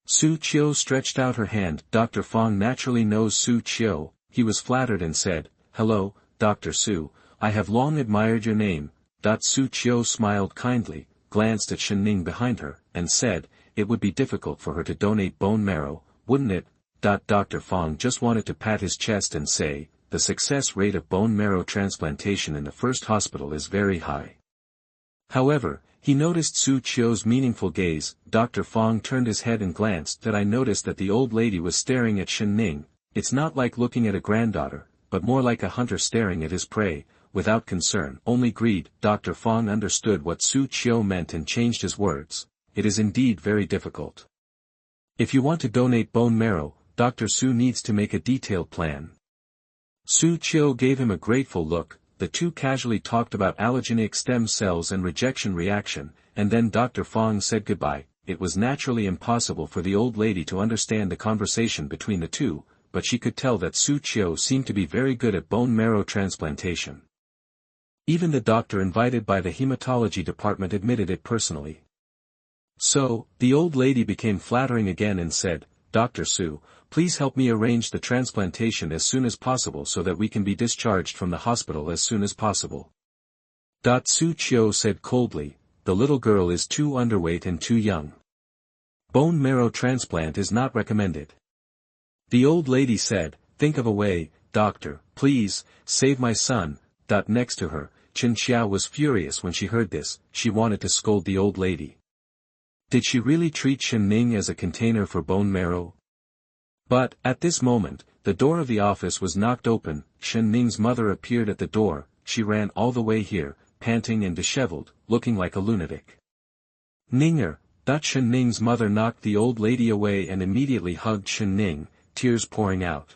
Xu Qiu stretched out her hand. Dr. Fong naturally knows Xu Qiu. He was flattered and said, "Hello, Dr. Xu, I have long admired your name." Xu Qiu smiled kindly, glanced at Shenning behind her, and said, "It would be difficult for her to donate bone marrow, wouldn't it?" Dr. Fong just wanted to pat his chest and say, "The success rate of bone marrow transplantation in the first hospital is very high." However, he noticed Xu Qiu's meaningful gaze. Dr. Fong turned his head and glanced. That I noticed that the old lady was staring at Shenning. It's not like looking at a granddaughter, but more like a hunter staring at his prey, without concern, only greed. Dr. Fong understood what Xu Qiu meant and changed his words. "It is indeed very difficult. If you want to donate bone marrow, Dr. Xu needs to make a detailed plan." Xu Qiu gave him a grateful look. The two casually talked about allogeneic stem cells and rejection reaction, and then Dr. Fong said goodbye. It was naturally impossible for the old lady to understand the conversation between the two, but she could tell that Xu Qiu seemed to be very good at bone marrow transplantation. Even the doctor invited by the hematology department admitted it personally. So, the old lady became flattering again and said, "Dr. Xu, please help me arrange the transplantation as soon as possible so that we can be discharged from the hospital as soon as possible." Xu Qiu said coldly, "The little girl is too underweight and too young. Bone marrow transplant is not recommended." The old lady said, "Think of a way, doctor, please, save my son." Next to her, Qin Xiao was furious when she heard this. She wanted to scold the old lady. Did she really treat Shenning as a container for bone marrow? But, at this moment, the door of the office was knocked open. Shenning's mother appeared at the door. She ran all the way here, panting and disheveled, looking like a lunatic. "Ninger!" Shenning's mother knocked the old lady away and immediately hugged Shenning, tears pouring out.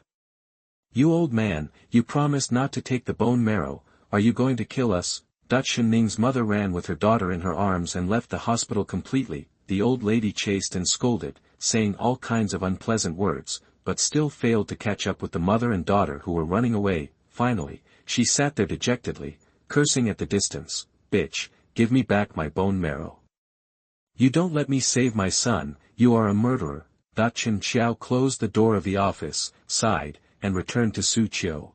"You old man, you promised not to take the bone marrow, are you going to kill us?" Shenning's mother ran with her daughter in her arms and left the hospital completely. The old lady chased and scolded, saying all kinds of unpleasant words, but still failed to catch up with the mother and daughter who were running away. Finally, she sat there dejectedly, cursing at the distance, "Bitch, give me back my bone marrow. You don't let me save my son, you are a murderer." Chen Qiao closed the door of the office, sighed, and returned to Xu Qiu.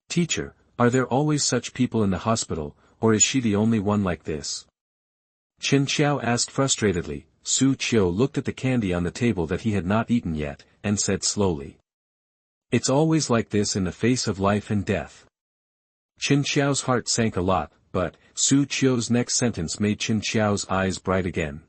Teacher, are there always such people in the hospital, or is she the only one like this? Chen Qiao asked frustratedly. Xu Qiu looked at the candy on the table that he had not eaten yet, and said slowly. It's always like this in the face of life and death. Chen Qiao's heart sank a lot, but Xu Qiu's next sentence made Chen Qiao's eyes bright again.